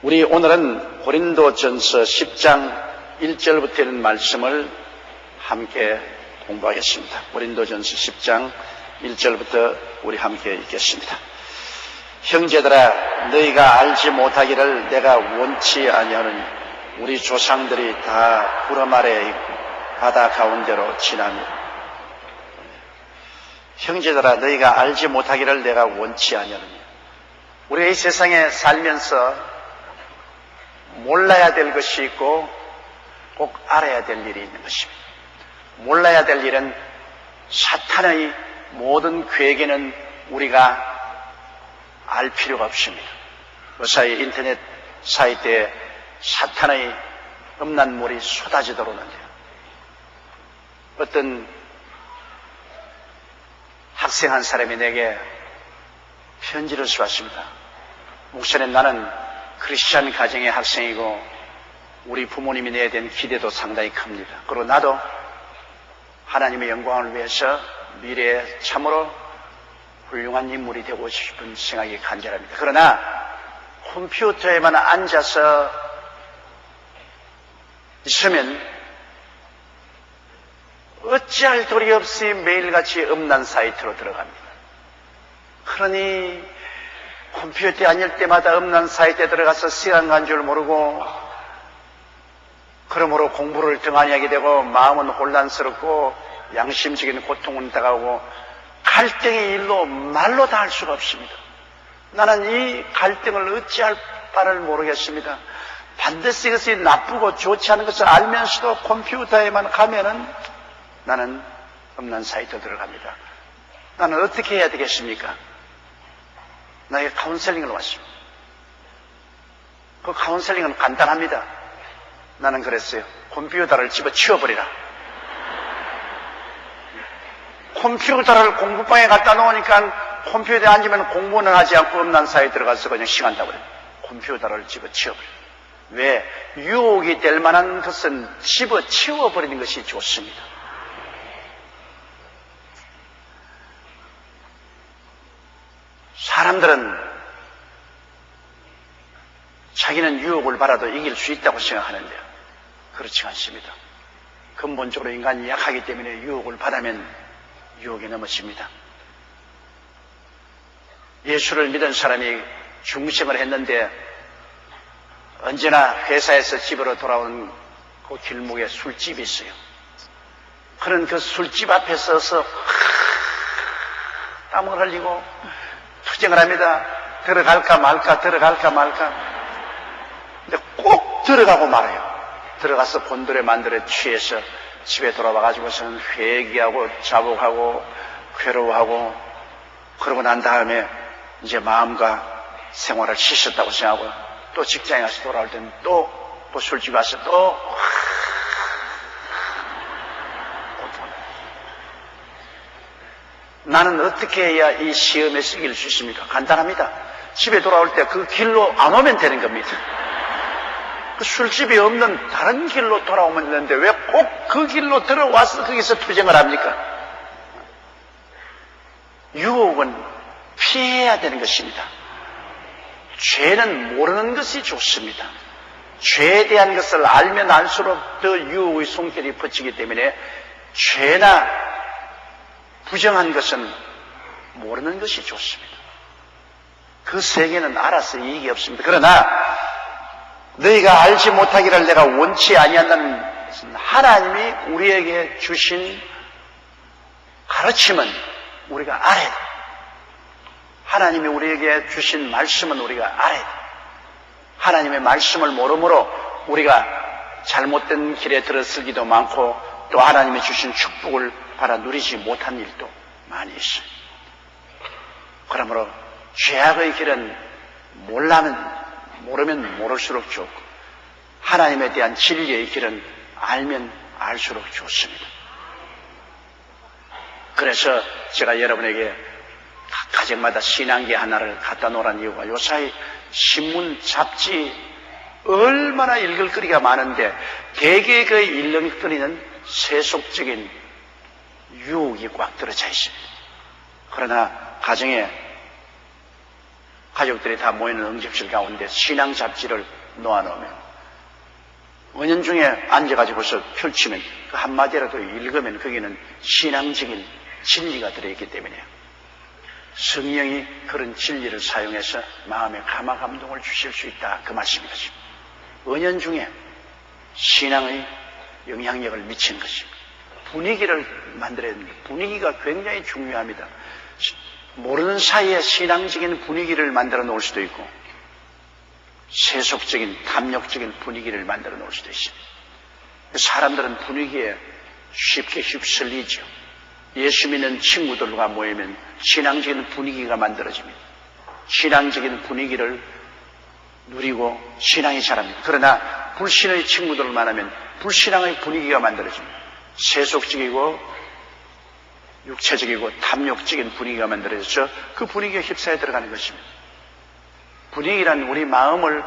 우리 오늘은 고린도전서 10장 1절부터 있는 말씀을 함께 공부하겠습니다. 고린도전서 10장 1절부터 우리 함께 읽겠습니다. 형제들아, 너희가 알지 못하기를 내가 원치 아니하노니 우리 조상들이 다 구름 아래에 있고 바다 가운데로 지나며. 형제들아, 너희가 알지 못하기를 내가 원치 아니하노니, 우리가 이 세상에 살면서 몰라야 될 것이 있고 꼭 알아야 될 일이 있는 것입니다. 몰라야 될 일은 사탄의 모든 계획에는 우리가 알 필요가 없습니다. 그 사이 인터넷 사이트에 사탄의 음란물이 쏟아지도록 하는데요. 어떤 학생 한 사람이 내게 편지를 써왔습니다. 목사님, 나는 크리스찬 가정의 학생이고 우리 부모님이 내에 대한 기대도 상당히 큽니다. 그리고 나도 하나님의 영광을 위해서 미래에 참으로 훌륭한 인물이 되고 싶은 생각이 간절합니다. 그러나 컴퓨터에만 앉아서 있으면 어찌할 도리 없이 매일같이 음란 사이트로 들어갑니다. 그러니 컴퓨터에 앉을 때마다 음란 사이트에 들어가서 시간 간 줄 모르고, 그러므로 공부를 등한히 하게 되고 마음은 혼란스럽고 양심적인 고통은 다가오고 갈등의 일로 말로 다 할 수가 없습니다. 나는 이 갈등을 어찌할 바를 모르겠습니다. 반드시 이것이 나쁘고 좋지 않은 것을 알면서도 컴퓨터에만 가면은 나는 음란 사이트에 들어갑니다. 나는 어떻게 해야 되겠습니까? 나에게 카운셀링을 왔습니다. 그 카운셀링은 간단합니다. 나는 그랬어요. 컴퓨터를 집어치워버리라. 컴퓨터를 공부방에 갖다 놓으니까 컴퓨터에 앉으면 공부는 하지 않고 음란 사이트에 들어가서 그냥 시간 다 버려요. 컴퓨터를 집어치워버려요. 왜? 유혹이 될 만한 것은 집어치워버리는 것이 좋습니다. 사람들은 자기는 유혹을 받아도 이길 수 있다고 생각하는데요. 그렇지 않습니다. 근본적으로 인간이 약하기 때문에 유혹을 받으면 유혹에 넘어집니다. 예수를 믿은 사람이 중생을 했는데 언제나 회사에서 집으로 돌아오는 그 길목에 술집이 있어요. 그런 그 술집 앞에 서서 땀을 흘리고 투쟁을 합니다. 들어갈까 말까, 들어갈까 말까. 근데 꼭 들어가고 말아요. 들어가서 곤드레 만드레 취해서 집에 돌아와가지고서는 회개하고 자복하고 괴로워하고, 그러고 난 다음에 이제 마음과 생활을 씻었다고 생각하고 또 직장에 가서 돌아올 때는 또 술집 가서 또 나는 어떻게 해야 이 시험에서 이길 수 있습니까? 간단합니다. 집에 돌아올 때 그 길로 안 오면 되는 겁니다. 그 술집이 없는 다른 길로 돌아오면 되는데 왜 꼭 그 길로 들어와서 거기서 투쟁을 합니까? 유혹은 피해야 되는 것입니다. 죄는 모르는 것이 좋습니다. 죄에 대한 것을 알면 알수록 더 유혹의 손길이 퍼지기 때문에 죄나 부정한 것은 모르는 것이 좋습니다. 그 세계는 알아서 이익이 없습니다. 그러나 너희가 알지 못하기를 내가 원치 아니한다는 것은 하나님이 우리에게 주신 가르침은 우리가 알아야 돼. 하나님이 우리에게 주신 말씀은 우리가 알아야 돼. 하나님의 말씀을 모르므로 우리가 잘못된 길에 들어서기도 많고 또 하나님이 주신 축복을 받아 누리지 못한 일도 많이 있어요. 그러므로 죄악의 길은 모르면 모를수록 좋고 하나님에 대한 진리의 길은 알면 알수록 좋습니다. 그래서 제가 여러분에게 각 가정마다 신앙기 하나를 갖다 놓으란 이유가 요사이 신문, 잡지 얼마나 읽을 거리가 많은데 대개 그 읽을 거리는 세속적인 유혹이 꽉 들어차 있습니다. 그러나 가정에 가족들이 다 모이는 응접실 가운데 신앙 잡지를 놓아놓으면 은연중에 앉아가지고서 펼치면 그 한마디라도 읽으면 거기는 신앙적인 진리가 들어있기 때문에 성령이 그런 진리를 사용해서 마음에 감화감동을 주실 수 있다, 그 말씀인 것입니다. 은연중에 신앙의 영향력을 미치는 것입니다. 분위기를 만들어야 됩니다. 분위기가 굉장히 중요합니다. 모르는 사이에 신앙적인 분위기를 만들어 놓을 수도 있고 세속적인 탐욕적인 분위기를 만들어 놓을 수도 있습니다. 사람들은 분위기에 쉽게 휩쓸리죠. 예수 믿는 친구들과 모이면 신앙적인 분위기가 만들어집니다. 신앙적인 분위기를 누리고 신앙이 자랍니다. 그러나 불신의 친구들을 만나면 불신앙의 분위기가 만들어집니다. 세속적이고 육체적이고 탐욕적인 분위기가 만들어져서 그 분위기에 휩싸여 들어가는 것입니다. 분위기란 우리 마음을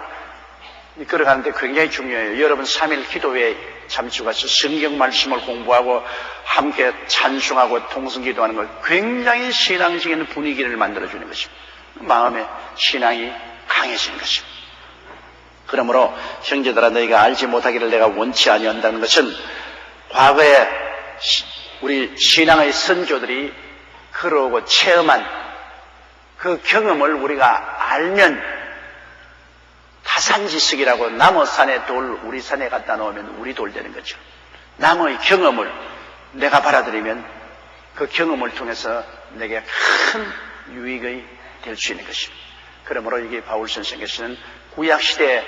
이끌어가는데 굉장히 중요해요. 여러분 3일 기도회에 잠시 가서 성경 말씀을 공부하고 함께 찬송하고 통성기도하는 것 굉장히 신앙적인 분위기를 만들어주는 것입니다. 마음의 신앙이 강해지는 것입니다. 그러므로 형제들아 너희가 알지 못하기를 내가 원치 아니한다는 것은 과거에 우리 신앙의 선조들이 걸어오고 체험한 그 경험을 우리가 알면 타산지석이라고 남의 산에 돌 우리 산에 갖다 놓으면 우리 돌 되는 거죠. 남의 경험을 내가 받아들이면 그 경험을 통해서 내게 큰 유익이 될 수 있는 것입니다. 그러므로 이게 바울 선생께서는 구약시대에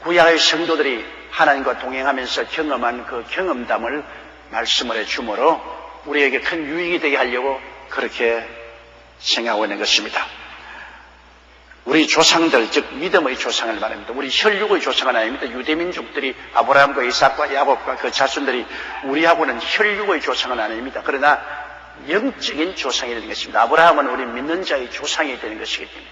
구약의 성도들이 하나님과 동행하면서 경험한 그 경험담을 말씀을 해주므로 우리에게 큰 유익이 되게 하려고 그렇게 생각하고 있는 것입니다. 우리 조상들, 즉 믿음의 조상을 말합니다. 우리 혈육의 조상은 아닙니다. 유대민족들이 아브라함과 이삭과 야곱과 그 자손들이 우리하고는 혈육의 조상은 아닙니다. 그러나 영적인 조상이 되는 것입니다. 아브라함은 우리 믿는 자의 조상이 되는 것이기 때문에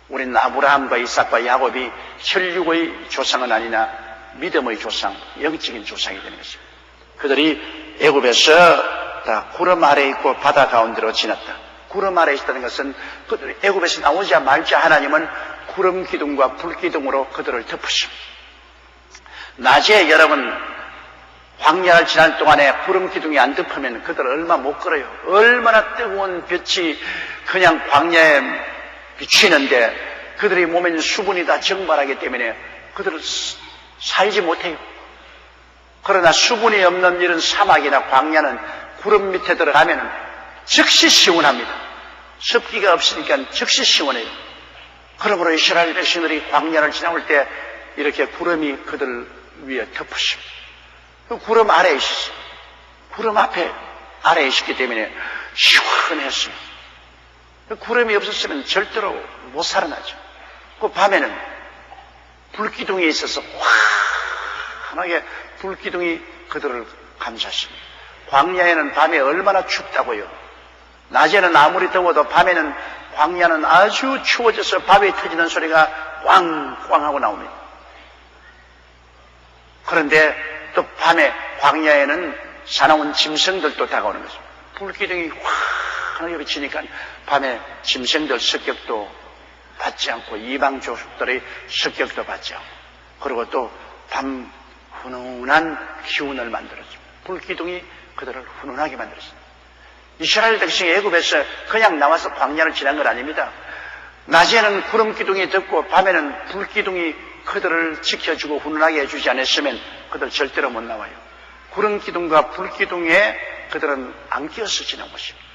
우리는 아브라함과 이삭과 야곱이 혈육의 조상은 아니나 믿음의 조상, 영적인 조상이 되는 것입니다. 그들이 애굽에서 다 구름 아래에 있고 바다 가운데로 지났다. 구름 아래에 있다는 것은 그들이 애굽에서 나오자 말자 하나님은 구름 기둥과 불 기둥으로 그들을 덮으십니다. 낮에 여러분 광야를 지날 동안에 구름 기둥이 안 덮으면 그들 얼마 못 걸어요. 얼마나 뜨거운 빛이 그냥 광야에 비치는데 그들의 몸에 있는 수분이 다 증발하기 때문에 그들을 살지 못해요. 그러나 수분이 없는 이런 사막이나 광야는 구름 밑에 들어가면 즉시 시원합니다. 습기가 없으니까 즉시 시원해요. 그러므로 이스라엘 백성들이 광야를 지나올 때 이렇게 구름이 그들 위에 덮으십니다. 그 구름 아래에 있었어요. 구름 앞에 아래에 있었기 때문에 시원했어요. 그 구름이 없었으면 절대로 못 살아나죠. 그 밤에는 불기둥이 있어서 환하게 불기둥이 그들을 감쌌습니다. 광야에는 밤에 얼마나 춥다고요. 낮에는 아무리 더워도 밤에는 광야는 아주 추워져서 바위 터지는 소리가 꽝꽝 하고 나옵니다. 그런데 또 밤에 광야에는 사나운 짐승들도 다가오는 것입니다. 불기둥이 환하게 비치니까 밤에 짐승들 습격도 받지 않고 이방 족속들의 습격도 받지 않고 그리고 또 밤 훈훈한 기운을 만들어줍니다. 불기둥이 그들을 훈훈하게 만들었습니다. 이스라엘 백성이 애굽에서 그냥 나와서 광야를 지난 건 아닙니다. 낮에는 구름 기둥이 덮고 밤에는 불 기둥이 그들을 지켜주고 훈훈하게 해주지 않았으면 그들 절대로 못 나와요. 구름 기둥과 불 기둥에 그들은 안 끼어서 지난 것입니다.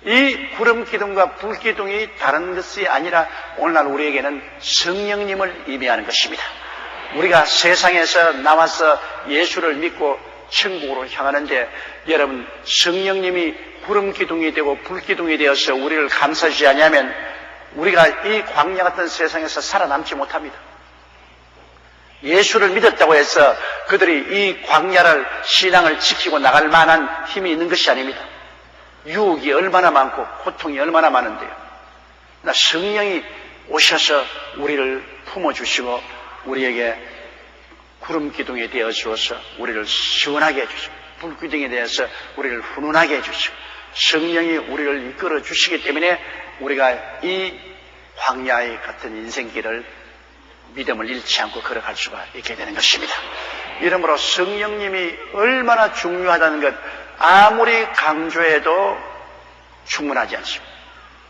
이 구름 기둥과 불 기둥이 다른 것이 아니라 오늘날 우리에게는 성령님을 의미하는 것입니다. 우리가 세상에서 나와서 예수를 믿고 천국으로 향하는데 여러분 성령님이 구름 기둥이 되고 불 기둥이 되어서 우리를 감싸주지 않으면 우리가 이 광야 같은 세상에서 살아남지 못합니다. 예수를 믿었다고 해서 그들이 이 광야를 신앙을 지키고 나갈 만한 힘이 있는 것이 아닙니다. 유혹이 얼마나 많고 고통이 얼마나 많은데요. 나 성령이 오셔서 우리를 품어주시고 우리에게 구름 기둥이 되어 주어서 우리를 시원하게 해주시고 불 기둥에 대해서 우리를 훈훈하게 해주시고 성령이 우리를 이끌어 주시기 때문에 우리가 이 광야의 같은 인생길을 믿음을 잃지 않고 걸어갈 수가 있게 되는 것입니다. 이러므로 성령님이 얼마나 중요하다는 것 아무리 강조해도 충분하지 않습니다.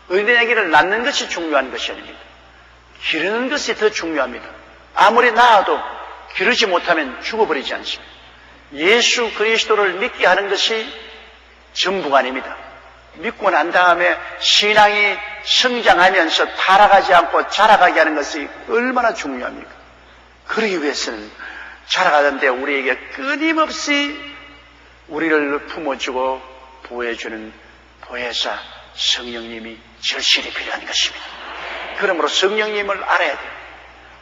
어린애 아기를 낳는 것이 중요한 것이 아닙니다. 기르는 것이 더 중요합니다. 아무리 낳아도 기르지 못하면 죽어버리지 않습니다. 예수 그리스도를 믿게 하는 것이 전부가 아닙니다. 믿고 난 다음에 신앙이 성장하면서 타락하지 않고 자라가게 하는 것이 얼마나 중요합니까? 그러기 위해서는 자라가는데 우리에게 끊임없이 우리를 품어주고 보호해주는 보혜사 성령님이 절실히 필요한 것입니다. 그러므로 성령님을 알아야 돼요.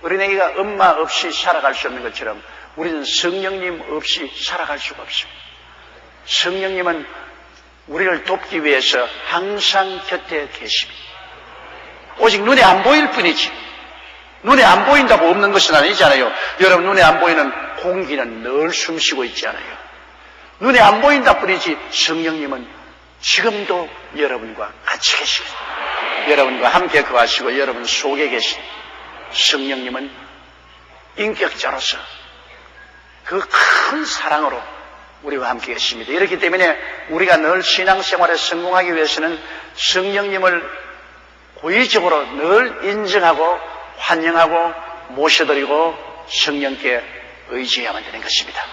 어린애기가 엄마 없이 살아갈 수 없는 것처럼 우리는 성령님 없이 살아갈 수가 없습니다. 성령님은 우리를 돕기 위해서 항상 곁에 계십니다. 오직 눈에 안 보일 뿐이지. 눈에 안 보인다고 없는 것은 아니잖아요. 여러분 눈에 안 보이는 공기는 늘 숨쉬고 있지 않아요. 눈에 안 보인다 뿐이지 성령님은 지금도 여러분과 같이 계십니다. 여러분과 함께 거하시고 여러분 속에 계신 성령님은 인격자로서 그 큰 사랑으로 우리와 함께 계십니다. 이렇기 때문에 우리가 늘 신앙생활에 성공하기 위해서는 성령님을 고의적으로 늘 인정하고 환영하고 모셔드리고 성령께 의지해야만 되는 것입니다.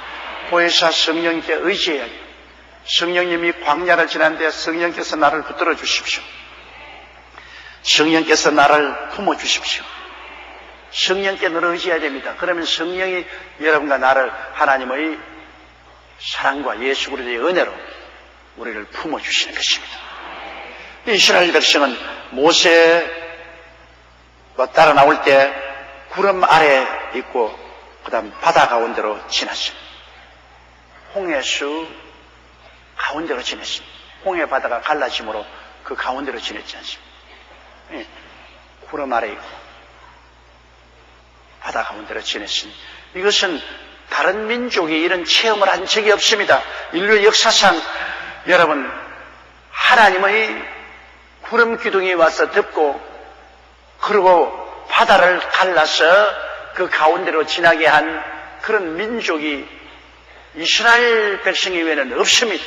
보혜사 성령께 의지해야 돼요. 성령님이 광야를 지났는데 성령께서 나를 붙들어 주십시오. 성령께서 나를 품어 주십시오. 성령께 늘 의지해야 됩니다. 그러면 성령이 여러분과 나를 하나님의 사랑과 예수 그리스도의 은혜로 우리를 품어 주시는 것입니다. 이스라엘 백성은 모세가 따라 나올 때 구름 아래 있고 그다음 바다 가운데로 지났습니다. 홍해수 가운데로 지냈습니다. 홍해 바다가 갈라짐으로 그 가운데로 지냈지 않습니까? 예, 구름 아래 있고 바다 가운데로 지냈습니다. 이것은 다른 민족이 이런 체험을 한 적이 없습니다. 인류 역사상 여러분 하나님의 구름 기둥이 와서 덮고 그리고 바다를 갈라서 그 가운데로 지나게 한 그런 민족이 이스라엘 백성 이외에는 없습니다.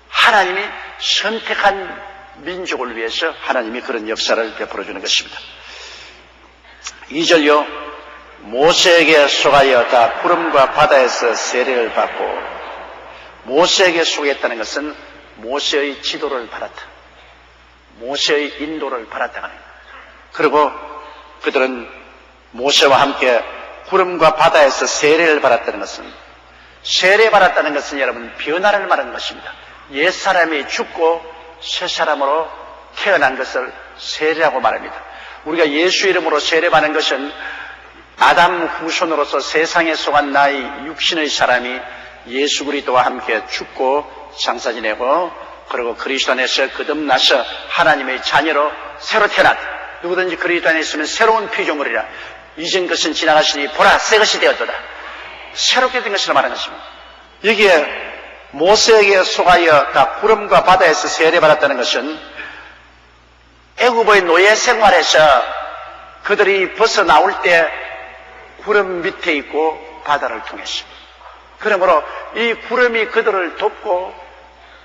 하나님이 선택한 민족을 위해서 하나님이 그런 역사를 베풀어 주는 것입니다. 2절요. 모세에게 속하여 다 구름과 바다에서 세례를 받고 모세에게 속했다는 것은 모세의 지도를 받았다. 모세의 인도를 받았다는 겁니다. 그리고 그들은 모세와 함께 구름과 바다에서 세례를 받았다는 것은 세례받았다는 것은 여러분 변화를 말하는 것입니다. 옛사람이 죽고 새 사람으로 태어난 것을 세례라고 말합니다. 우리가 예수 이름으로 세례받는 것은 아담 후손으로서 세상에 속한 나의 육신의 사람이 예수 그리스도와 함께 죽고 장사 지내고 그리고 그리스도 안에서 거듭나서 하나님의 자녀로 새로 태어났다. 누구든지 그리스도 안에 있으면 새로운 피조물이라. 이전 것은 지나가시니 보라 새 것이 되었도다. 새롭게 된 것이라 말하는 것입니다. 여기에 모세에게 속하여 다 구름과 바다에서 세례받았다는 것은 애굽의 노예 생활에서 그들이 벗어나올 때 구름 밑에 있고 바다를 통했습니다. 그러므로 이 구름이 그들을 돕고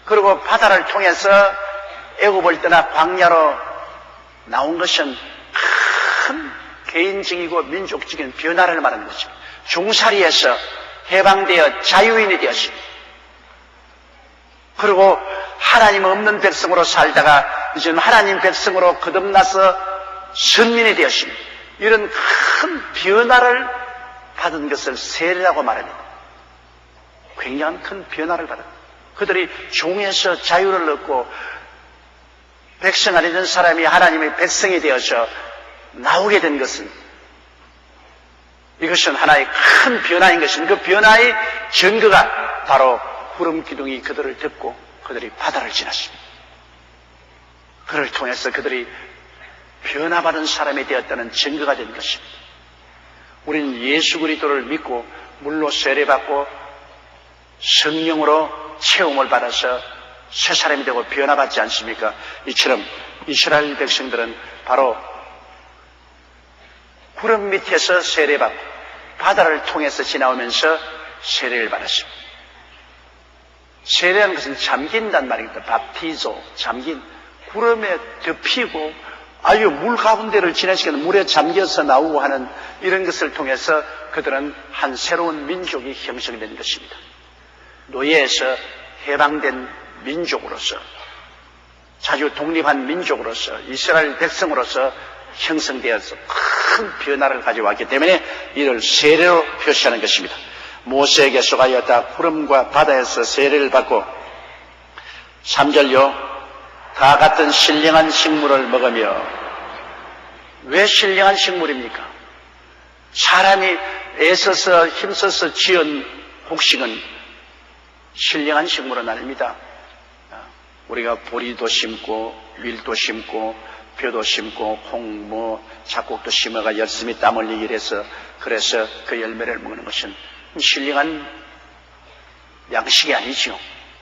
그리고 바다를 통해서 애굽을 떠나 광야로 나온 것은 큰 개인적이고 민족적인 변화를 말하는 것입니다. 종살이에서 해방되어 자유인이 되었습니다. 그리고 하나님 없는 백성으로 살다가 이제는 하나님 백성으로 거듭나서 선민이 되었습니다. 이런 큰 변화를 받은 것을 세례라고 말합니다. 굉장한 큰 변화를 받았다. 그들이 종에서 자유를 얻고 백성 아니던 사람이 하나님의 백성이 되어서 나오게 된 것은 이것은 하나의 큰 변화인 것입니다. 그 변화의 증거가 바로 구름 기둥이 그들을 덮고 그들이 바다를 지났습니다. 그를 통해서 그들이 변화받은 사람이 되었다는 증거가 된 것입니다. 우리는 예수 그리스도를 믿고 물로 세례받고 성령으로 체험을 받아서 새 사람이 되고 변화받지 않습니까? 이처럼 이스라엘 백성들은 바로 구름 밑에서 세례받고 바다를 통해서 지나오면서 세례를 받았습니다. 세례하는 것은 잠긴단 말입니다. 밥티조, 잠긴. 구름에 덮이고 아유 물 가운데를 지나시면 물에 잠겨서 나오고 하는 이런 것을 통해서 그들은 한 새로운 민족이 형성된 것입니다. 노예에서 해방된 민족으로서, 자주 독립한 민족으로서, 이스라엘 백성으로서 형성되어서 큰 변화를 가져왔기 때문에 이를 세례로 표시하는 것입니다. 모세에게 속하였다 구름과 바다에서 세례를 받고 3절요 다 같은 신령한 식물을 먹으며. 왜 신령한 식물입니까? 사람이 애써서 힘써서 지은 곡식은 신령한 식물은 아닙니다. 우리가 보리도 심고 밀도 심고 벼도 심고 콩, 잡곡도 심어가 열심히 땀 흘리기 위해서 그래서 그 열매를 먹는 것은 신령한 양식이 아니죠.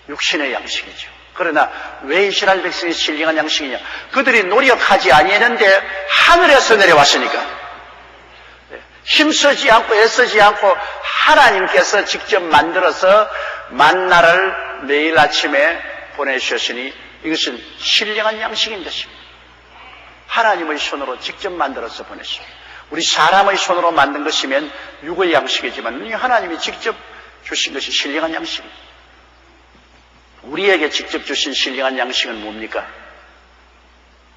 육신의 양식이죠. 그러나 왜 이스라엘 백성이 신령한 양식이냐? 그들이 노력하지 아니했는데 하늘에서 내려왔으니까. 힘쓰지 않고 애쓰지 않고 하나님께서 직접 만들어서 만나를 매일 아침에 보내주셨으니 이것은 신령한 양식인 것입니다. 하나님의 손으로 직접 만들어서 보냈습니다. 우리 사람의 손으로 만든 것이면 육의 양식이지만 하나님이 직접 주신 것이 신령한 양식입니다. 우리에게 직접 주신 신령한 양식은 뭡니까?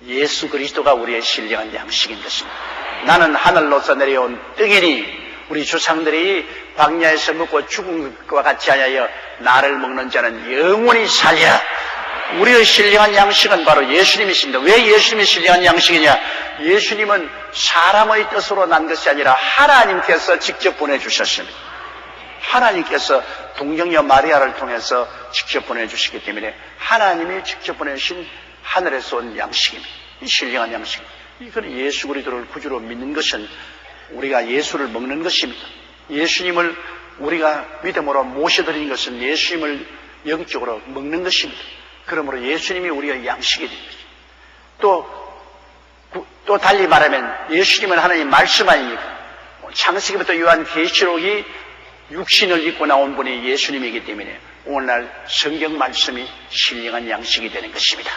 예수 그리스도가 우리의 신령한 양식인 것입니다. 나는 하늘로서 내려온 떡이니 우리 조상들이 광야에서 먹고 죽은 것과 같이 하여 나를 먹는 자는 영원히 살려. 우리의 신령한 양식은 바로 예수님이십니다. 왜 예수님이 신령한 양식이냐? 예수님은 사람의 뜻으로 난 것이 아니라 하나님께서 직접 보내주셨습니다. 하나님께서 동정녀 마리아를 통해서 직접 보내주시기 때문에 하나님이 직접 보내신 하늘에서 온 양식입니다. 이 신령한 양식입니다. 이건 예수 그리스도를 구주로 믿는 것은 우리가 예수를 먹는 것입니다. 예수님을 우리가 믿음으로 모셔드리는 것은 예수님을 영적으로 먹는 것입니다. 그러므로 예수님이 우리의 양식이 됩니다. 또 달리 말하면 예수님은 하나님 말씀 아닙니까? 창세기부터 요한계시록이 육신을 입고 나온 분이 예수님이기 때문에 오늘날 성경 말씀이 신령한 양식이 되는 것입니다.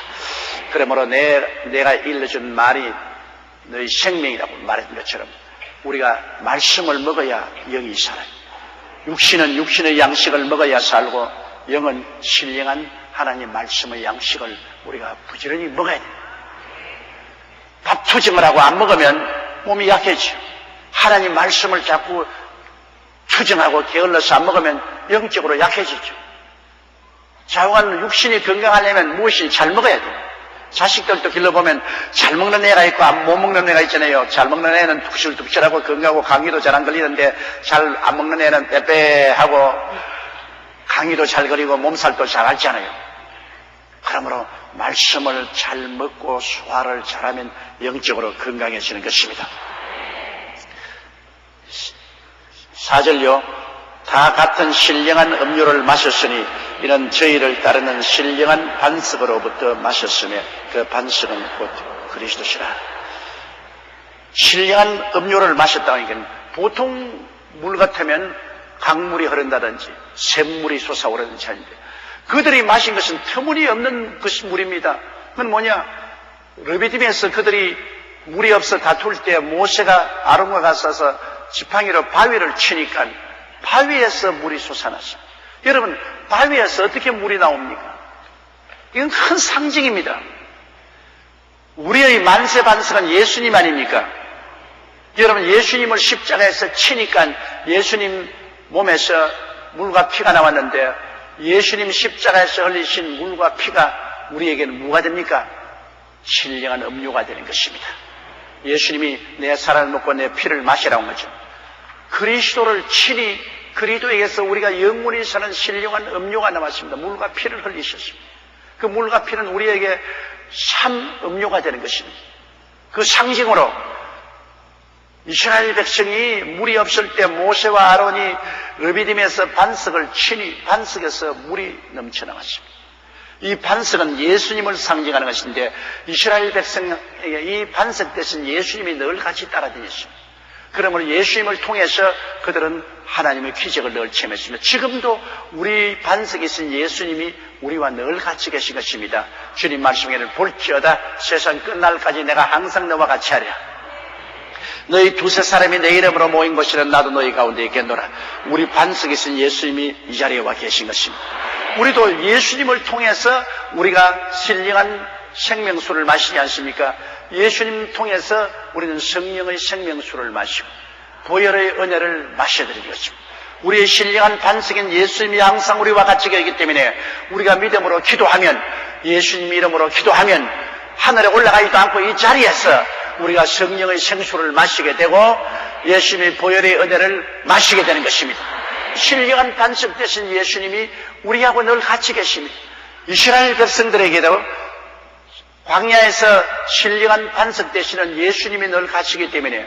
그러므로 내가 일러준 말이 너희 생명이라고 말했던 것처럼 우리가 말씀을 먹어야 영이 살아요. 육신은 육신의 양식을 먹어야 살고 영은 신령한 하나님 말씀의 양식을 우리가 부지런히 먹어야 돼요. 밥 투정을 하고 안 먹으면 몸이 약해지죠. 하나님 말씀을 자꾸 투정하고 게을러서 안 먹으면 영적으로 약해지죠. 자유한 육신이 건강하려면 무엇이 잘 먹어야 돼요. 자식들도 길러보면 잘 먹는 애가 있고 못 먹는 애가 있잖아요. 잘 먹는 애는 뚝실뚝실하고 건강하고 감기도 잘 안 걸리는데 잘 안 먹는 애는 빼빼하고 감기도 잘 걸리고 몸살도 잘 앓잖아요. 그러므로 말씀을 잘 먹고 소화를 잘하면 영적으로 건강해지는 것입니다. 4절요. 다 같은 신령한 음료를 마셨으니 이는 저희를 따르는 신령한 반석으로부터 마셨으며 그 반석은 곧 그리스도시라. 신령한 음료를 마셨다는 건 보통 물 같으면 강물이 흐른다든지 샘물이 솟아오르든지 하는데 그들이 마신 것은 터무니없는 것이 물입니다. 그건 뭐냐? 르비딤에서 그들이 물이 없어 다툴 때 모세가 아론과 가서 지팡이로 바위를 치니까 바위에서 물이 솟아났어요. 여러분, 바위에서 어떻게 물이 나옵니까? 이건 큰 상징입니다. 우리의 만세 반석은 예수님 아닙니까? 여러분, 예수님을 십자가에서 치니까 예수님 몸에서 물과 피가 나왔는데 예수님 십자가에서 흘리신 물과 피가 우리에게는 뭐가 됩니까? 신령한 음료가 되는 것입니다. 예수님이 내 살을 먹고 내 피를 마시라고 한 거죠. 그리스도를 치니 그리스도에게서 우리가 영원히 사는 신령한 음료가 남았습니다. 물과 피를 흘리셨습니다. 그 물과 피는 우리에게 참 음료가 되는 것입니다. 그 상징으로 이스라엘 백성이 물이 없을 때 모세와 아론이 르비딤에서 반석을 치니 반석에서 물이 넘쳐나왔습니다. 이 반석은 예수님을 상징하는 것인데 이스라엘 백성에게 이 반석 대신 예수님이 늘 같이 따라다녔습니다. 그러므로 예수님을 통해서 그들은 하나님의 기적을 늘 체험했습니다. 지금도 우리 반석에 있는 예수님이 우리와 늘 같이 계신 것입니다. 주님 말씀에는 볼지어다 세상 끝날까지 내가 항상 너와 같이 하랴. 너희 두세 사람이 내 이름으로 모인 것이란 나도 너희 가운데 있겠노라. 우리 반석에 있는 예수님이 이 자리에 와 계신 것입니다. 우리도 예수님을 통해서 우리가 신령한 생명수를 마시지 않습니까? 예수님 통해서 우리는 성령의 생명수를 마시고 보혈의 은혜를 마셔드리는 것입니다. 우리의 신령한 반석인 예수님이 항상 우리와 같이 계시기 때문에 우리가 믿음으로 기도하면, 예수님 이름으로 기도하면 하늘에 올라가지도 않고 이 자리에서 우리가 성령의 생수를 마시게 되고 예수님의 보혈의 은혜를 마시게 되는 것입니다. 신령한 반석 되신 예수님이 우리하고 늘 같이 계십니다. 이스라엘 백성들에게도 광야에서 신령한 반석 되시는 예수님이 늘 가시기 때문에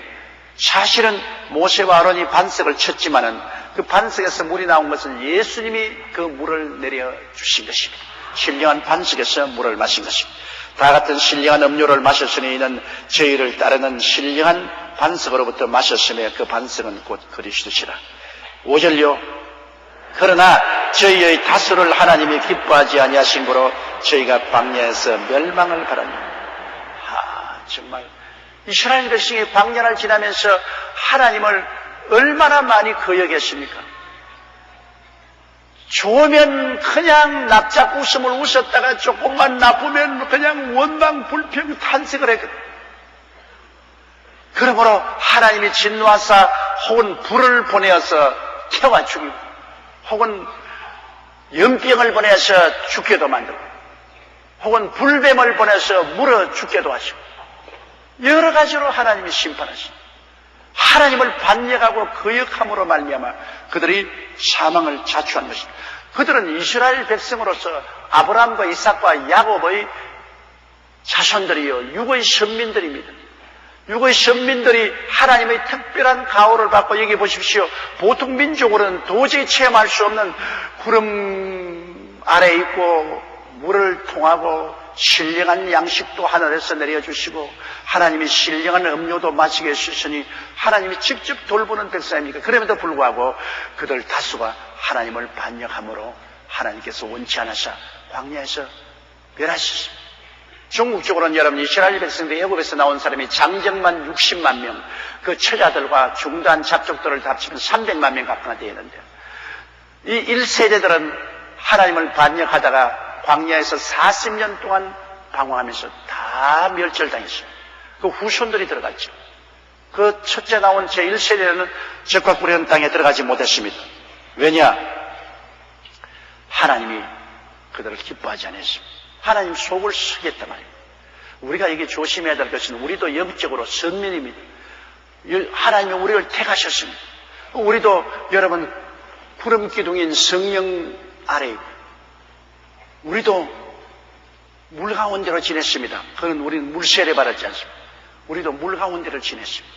사실은 모세와 아론이 반석을 쳤지만은 그 반석에서 물이 나온 것은 예수님이 그 물을 내려주신 것입니다. 신령한 반석에서 물을 마신 것입니다. 다 같은 신령한 음료를 마셨으니 이는 저희를 따르는 신령한 반석으로부터 마셨으며 그 반석은 곧 그리스도시라. 5절요. 그러나 저희의 다수를 하나님이 기뻐하지 아니하신 거로 저희가 광야에서 멸망을 바랍니다. 정말 이스라엘 백성이 광야를 지나면서 하나님을 얼마나 많이 거역했습니까? 좋으면 그냥 납작 웃음을 웃었다가 조금만 나쁘면 그냥 원망 불평 탄식을 했거든. 그러므로 하나님이 진노하사 혹은 불을 보내어서 태워 죽이고 혹은 연병을 보내서 죽게도 만들고 혹은 불뱀을 보내서 물어 죽게도 하시고 여러 가지로 하나님이 심판하십니다. 하나님을 반역하고 거역함으로 말미암아 그들이 사망을 자초한 것입니다. 그들은 이스라엘 백성으로서 아브라함과 이삭과 야곱의 자손들이요 육의 선민들입니다. 육의 선민들이 하나님의 특별한 가호를 받고 여기 보십시오. 보통 민족으로는 도저히 체험할 수 없는 구름 아래에 있고 물을 통하고 신령한 양식도 하늘에서 내려주시고 하나님이 신령한 음료도 마시게 해주시니 하나님이 직접 돌보는 백성입니까? 그럼에도 불구하고 그들 다수가 하나님을 반역함으로 하나님께서 원치 않으사 광야에서 멸하셨습니다. 전국적으로는 여러분 이스라엘 백성들 애굽에서 나온 사람이 장정만 60만 명, 그 처자들과 중단 잡족들을 합치면 300만 명 가까이 되는데 이 1세대들은 하나님을 반역하다가 광야에서 40년 동안 방황하면서 다 멸절당했어요. 그 후손들이 들어갔죠. 그 첫째 나온 제1세대는 적과 꾸려온 땅에 들어가지 못했습니다. 왜냐? 하나님이 그들을 기뻐하지 않았습니다. 하나님 속을 쓰겠단 말이에요. 우리가 이게 조심해야 될 것은 우리도 영적으로 선민입니다. 하나님이 우리를 택하셨습니다. 우리도 여러분 구름 기둥인 성령 아래 우리도 물 가운데로 지냈습니다. 그건 우리는 물세례 받았지 않습니까? 우리도 물 가운데를 지냈습니다.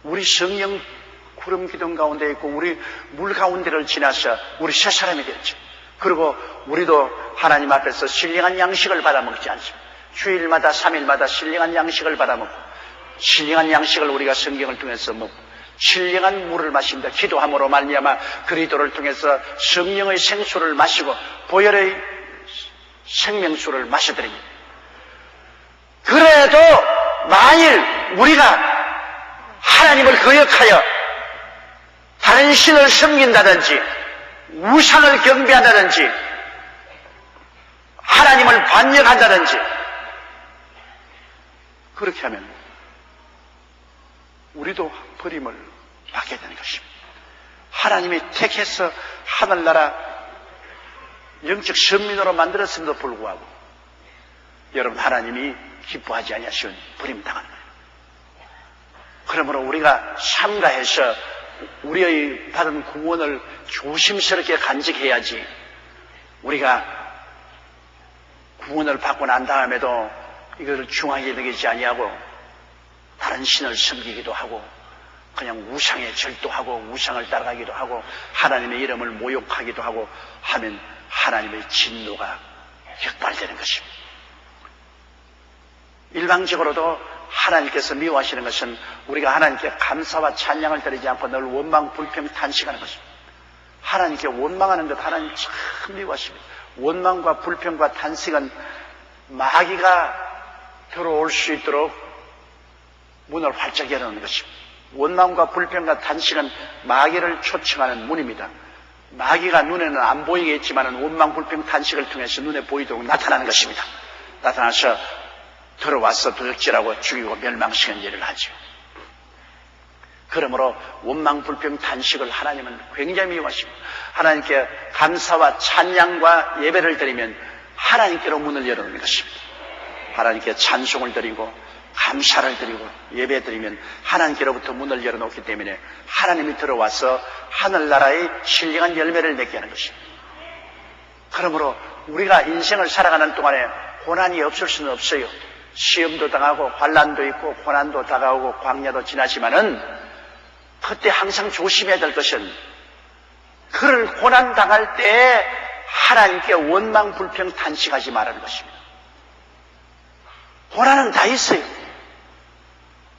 우리 성령 구름 기둥 가운데 있고 우리 물 가운데를 지나서 우리 새 사람이 됐죠. 그리고 우리도 하나님 앞에서 신령한 양식을 받아먹지 않습니다. 주일마다 3일마다 신령한 양식을 받아먹고 신령한 양식을 우리가 성경을 통해서 먹고 신령한 물을 마십니다. 기도함으로 말미암아 그리스도를 통해서 성령의 생수를 마시고 보혈의 생명수를 마셔드립니다. 그래도 만일 우리가 하나님을 거역하여 다른 신을 섬긴다든지 우상을 경배한다든지 하나님을 반역한다든지 그렇게 하면 우리도 버림을 받게 되는 것입니다. 하나님이 택해서 하늘나라 영적 선민으로 만들었음에도 불구하고 여러분 하나님이 기뻐하지 아니하시면 버림당하는 거예요. 그러므로 우리가 삼가해서 우리의 받은 구원을 조심스럽게 간직해야지 우리가 구원을 받고 난 다음에도 이것을 중하게 여기지 아니하고 다른 신을 섬기기도 하고 그냥 우상에 절도하고 우상을 따라가기도 하고 하나님의 이름을 모욕하기도 하고 하면 하나님의 진노가 격발되는 것입니다. 일방적으로도 하나님께서 미워하시는 것은 우리가 하나님께 감사와 찬양을 드리지 않고 늘 원망, 불평, 탄식하는 것입니다. 하나님께 원망하는 것 하나님 참 미워하십니다. 원망과 불평과 탄식은 마귀가 들어올 수 있도록 문을 활짝 열어놓는 것입니다. 원망과 불평과 탄식은 마귀를 초청하는 문입니다. 마귀가 눈에는 안 보이게 했지만 원망, 불평, 탄식을 통해서 눈에 보이도록 나타나는 것입니다. 나타나서 들어와서 도적질하고 죽이고 멸망시키는 일을 하죠. 그러므로 원망, 불평, 탄식을 하나님은 굉장히 미워하십니다. 하나님께 감사와 찬양과 예배를 드리면 하나님께로 문을 열어놓는 것입니다. 하나님께 찬송을 드리고 감사를 드리고 예배 드리면 하나님께로부터 문을 열어놓기 때문에 하나님이 들어와서 하늘나라의 신령한 열매를 맺게 하는 것입니다. 그러므로 우리가 인생을 살아가는 동안에 고난이 없을 수는 없어요. 시험도 당하고 환난도 있고 고난도 다가오고 광야도 지나지만은 그때 항상 조심해야 될 것은 그를 고난 당할 때 하나님께 원망, 불평, 탄식하지 말라는 것입니다. 고난은 다 있어요.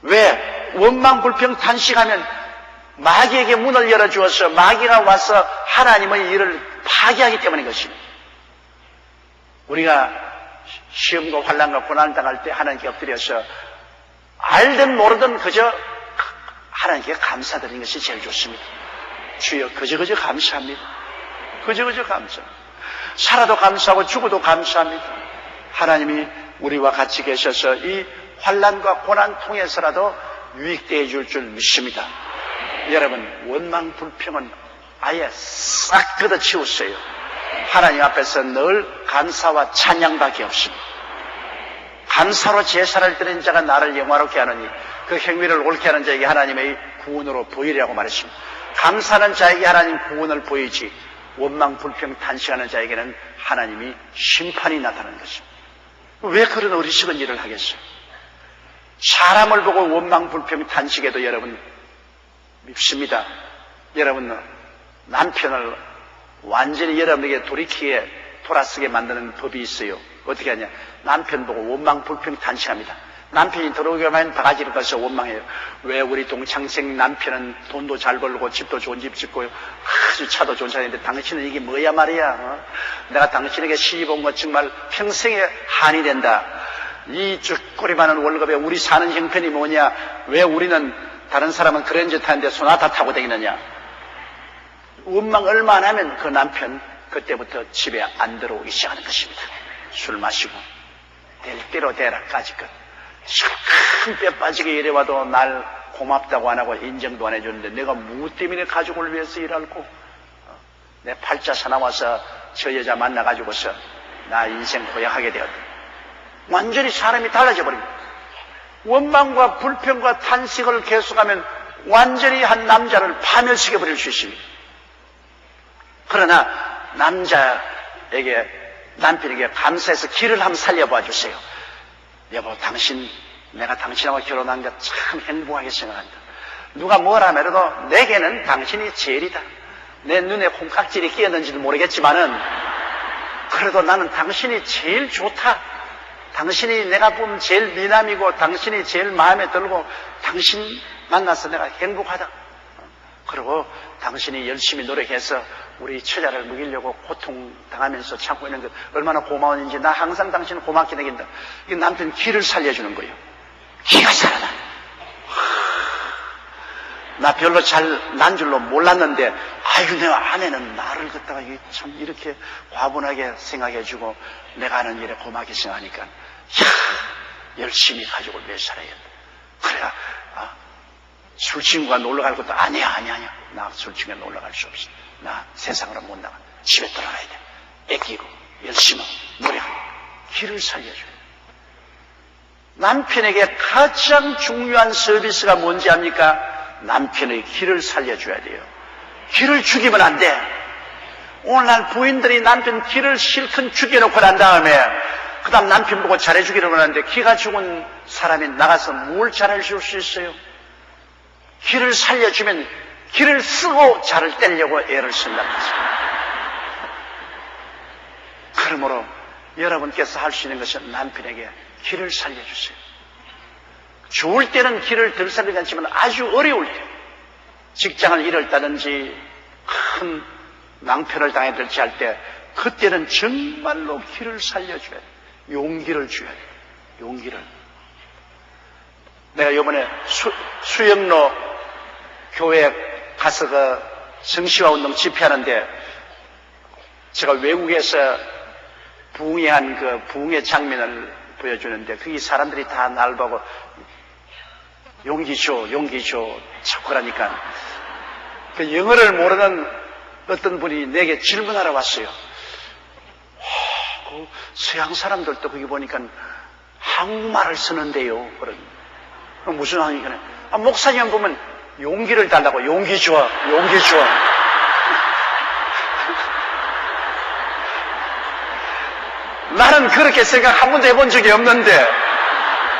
왜? 원망, 불평, 탄식하면 마귀에게 문을 열어주어서 마귀가 와서 하나님의 일을 파괴하기 때문인 것입니다. 우리가 시험과 환난과 고난을 당할 때 하나님께 엎드려서 알든 모르든 그저 하나님께 감사드리는 것이 제일 좋습니다. 주여 그저 감사합니다. 그저 감사합니다. 살아도 감사하고 죽어도 감사합니다. 하나님이 우리와 같이 계셔서 이 환난과 고난 통해서라도 유익되어 줄 줄 믿습니다. 여러분 원망 불평은 아예 싹 걷어치우세요. 하나님 앞에서 늘 감사와 찬양밖에 없습니다. 감사로 제사를 드린 자가 나를 영화롭게 하느니 그 행위를 옳게 하는 자에게 하나님의 구원으로 보이리라고 말했습니다. 감사하는 자에게 하나님 구원을 보이지 원망 불평 탄식하는 자에게는 하나님이 심판이 나타나는 것입니다. 왜 그런 어리석은 일을 하겠어요? 사람을 보고 원망 불평 탄식해도 여러분 밉습니다. 여러분 남편을 완전히 여러분에게 돌아서게 만드는 법이 있어요. 어떻게 하냐? 남편 보고 원망 불평 탄식합니다. 남편이 들어오기만 바가지를 가서 원망해요. 왜 우리 동창생 남편은 돈도 잘 벌고 집도 좋은 집 짓고 아주 차도 좋은 차인데 당신은 이게 뭐야 말이야. 내가 당신에게 시집 온 것 정말 평생에 한이 된다. 이 쭈꾸리 많은 월급에 우리 사는 형편이 뭐냐? 왜 우리는 다른 사람은 그랜저 타는데 소나타 타고 다니느냐? 원망 얼마나 하면 그 남편 그때부터 집에 안 들어오기 시작하는 것입니다. 술 마시고 될 대로 되라까지 것. 큰 뼈 빠지게 일해와도 날 고맙다고 안 하고 인정도 안 해주는데 내가 무 때문에 가족을 위해서 일할고 내 팔자 사나워서 저 여자 만나가지고서 나 인생 고약하게 되었다. 완전히 사람이 달라져 버립니다. 원망과 불평과 탄식을 계속하면 완전히 한 남자를 파멸시켜 버릴 수 있습니다. 그러나 남편에게 감사해서 길을 한번 살려봐 주세요. 여보, 내가 당신하고 결혼한 게 참 행복하게 생각한다. 누가 뭐라 하더라도 내게는 당신이 제일이다. 내 눈에 콩깍질이 끼었는지는 모르겠지만은 그래도 나는 당신이 제일 좋다. 당신이 내가 보면 제일 미남이고 당신이 제일 마음에 들고 당신 만나서 내가 행복하다. 그리고 당신이 열심히 노력해서 우리 처자를 먹이려고 고통당하면서 참고 있는 것 얼마나 고마운지 나 항상 당신을 고맙게 되긴다. 이 남편 기를 살려주는 거예요. 기가 살아나. 나 별로 잘 난 줄로 몰랐는데 아유 내 아내는 나를 갖다가 참 이렇게 과분하게 생각해주고 내가 하는 일에 고맙게 생각하니까 열심히 가족을 위해 살아야겠다. 그래야 술친구가 놀러갈 것도 아니야. 나 술친구가 놀러갈 수 없어. 나 세상으로 못 나가. 집에 들어가야 돼. 애끼고 열심히 노력하고 길을 살려줘요. 남편에게 가장 중요한 서비스가 뭔지 압니까? 남편의 길을 살려줘야 돼요. 길을 죽이면 안 돼. 오늘날 부인들이 남편 길을 실컷 죽여놓고 난 다음에 그 다음 남편 보고 잘해주기로 하는데 기가 죽은 사람이 나가서 뭘 잘해줄 수 있어요? 길을 살려주면 길을 쓰고 잘을 떼려고 애를 쓴다는 것입니다. 그러므로 여러분께서 할 수 있는 것은 남편에게 길을 살려주세요. 좋을 때는 길을 들살리지 않지만 아주 어려울 때, 직장을 잃었다든지 큰 낭패를 당해들지 할 때, 그때는 정말로 길을 살려줘야 돼. 용기를 줘야 돼. 용기를. 내가 이번에 수영로 교회 가서 그 성시화 운동 집회하는데, 제가 외국에서 부흥한 그 부흥의 장면을 보여주는데, 거기 사람들이 다 날 보고 용기 줘, 용기 줘, 자꾸 그러니까 그 영어를 모르는 어떤 분이 내게 질문하러 왔어요. 그 서양 사람들도 거기 보니까 한국말을 쓰는데요. 그런 무슨 한국이냐? 목사님 보면 용기를 달라고. 용기 줘, 용기 줘. 나는 그렇게 생각 한 번도 해본 적이 없는데,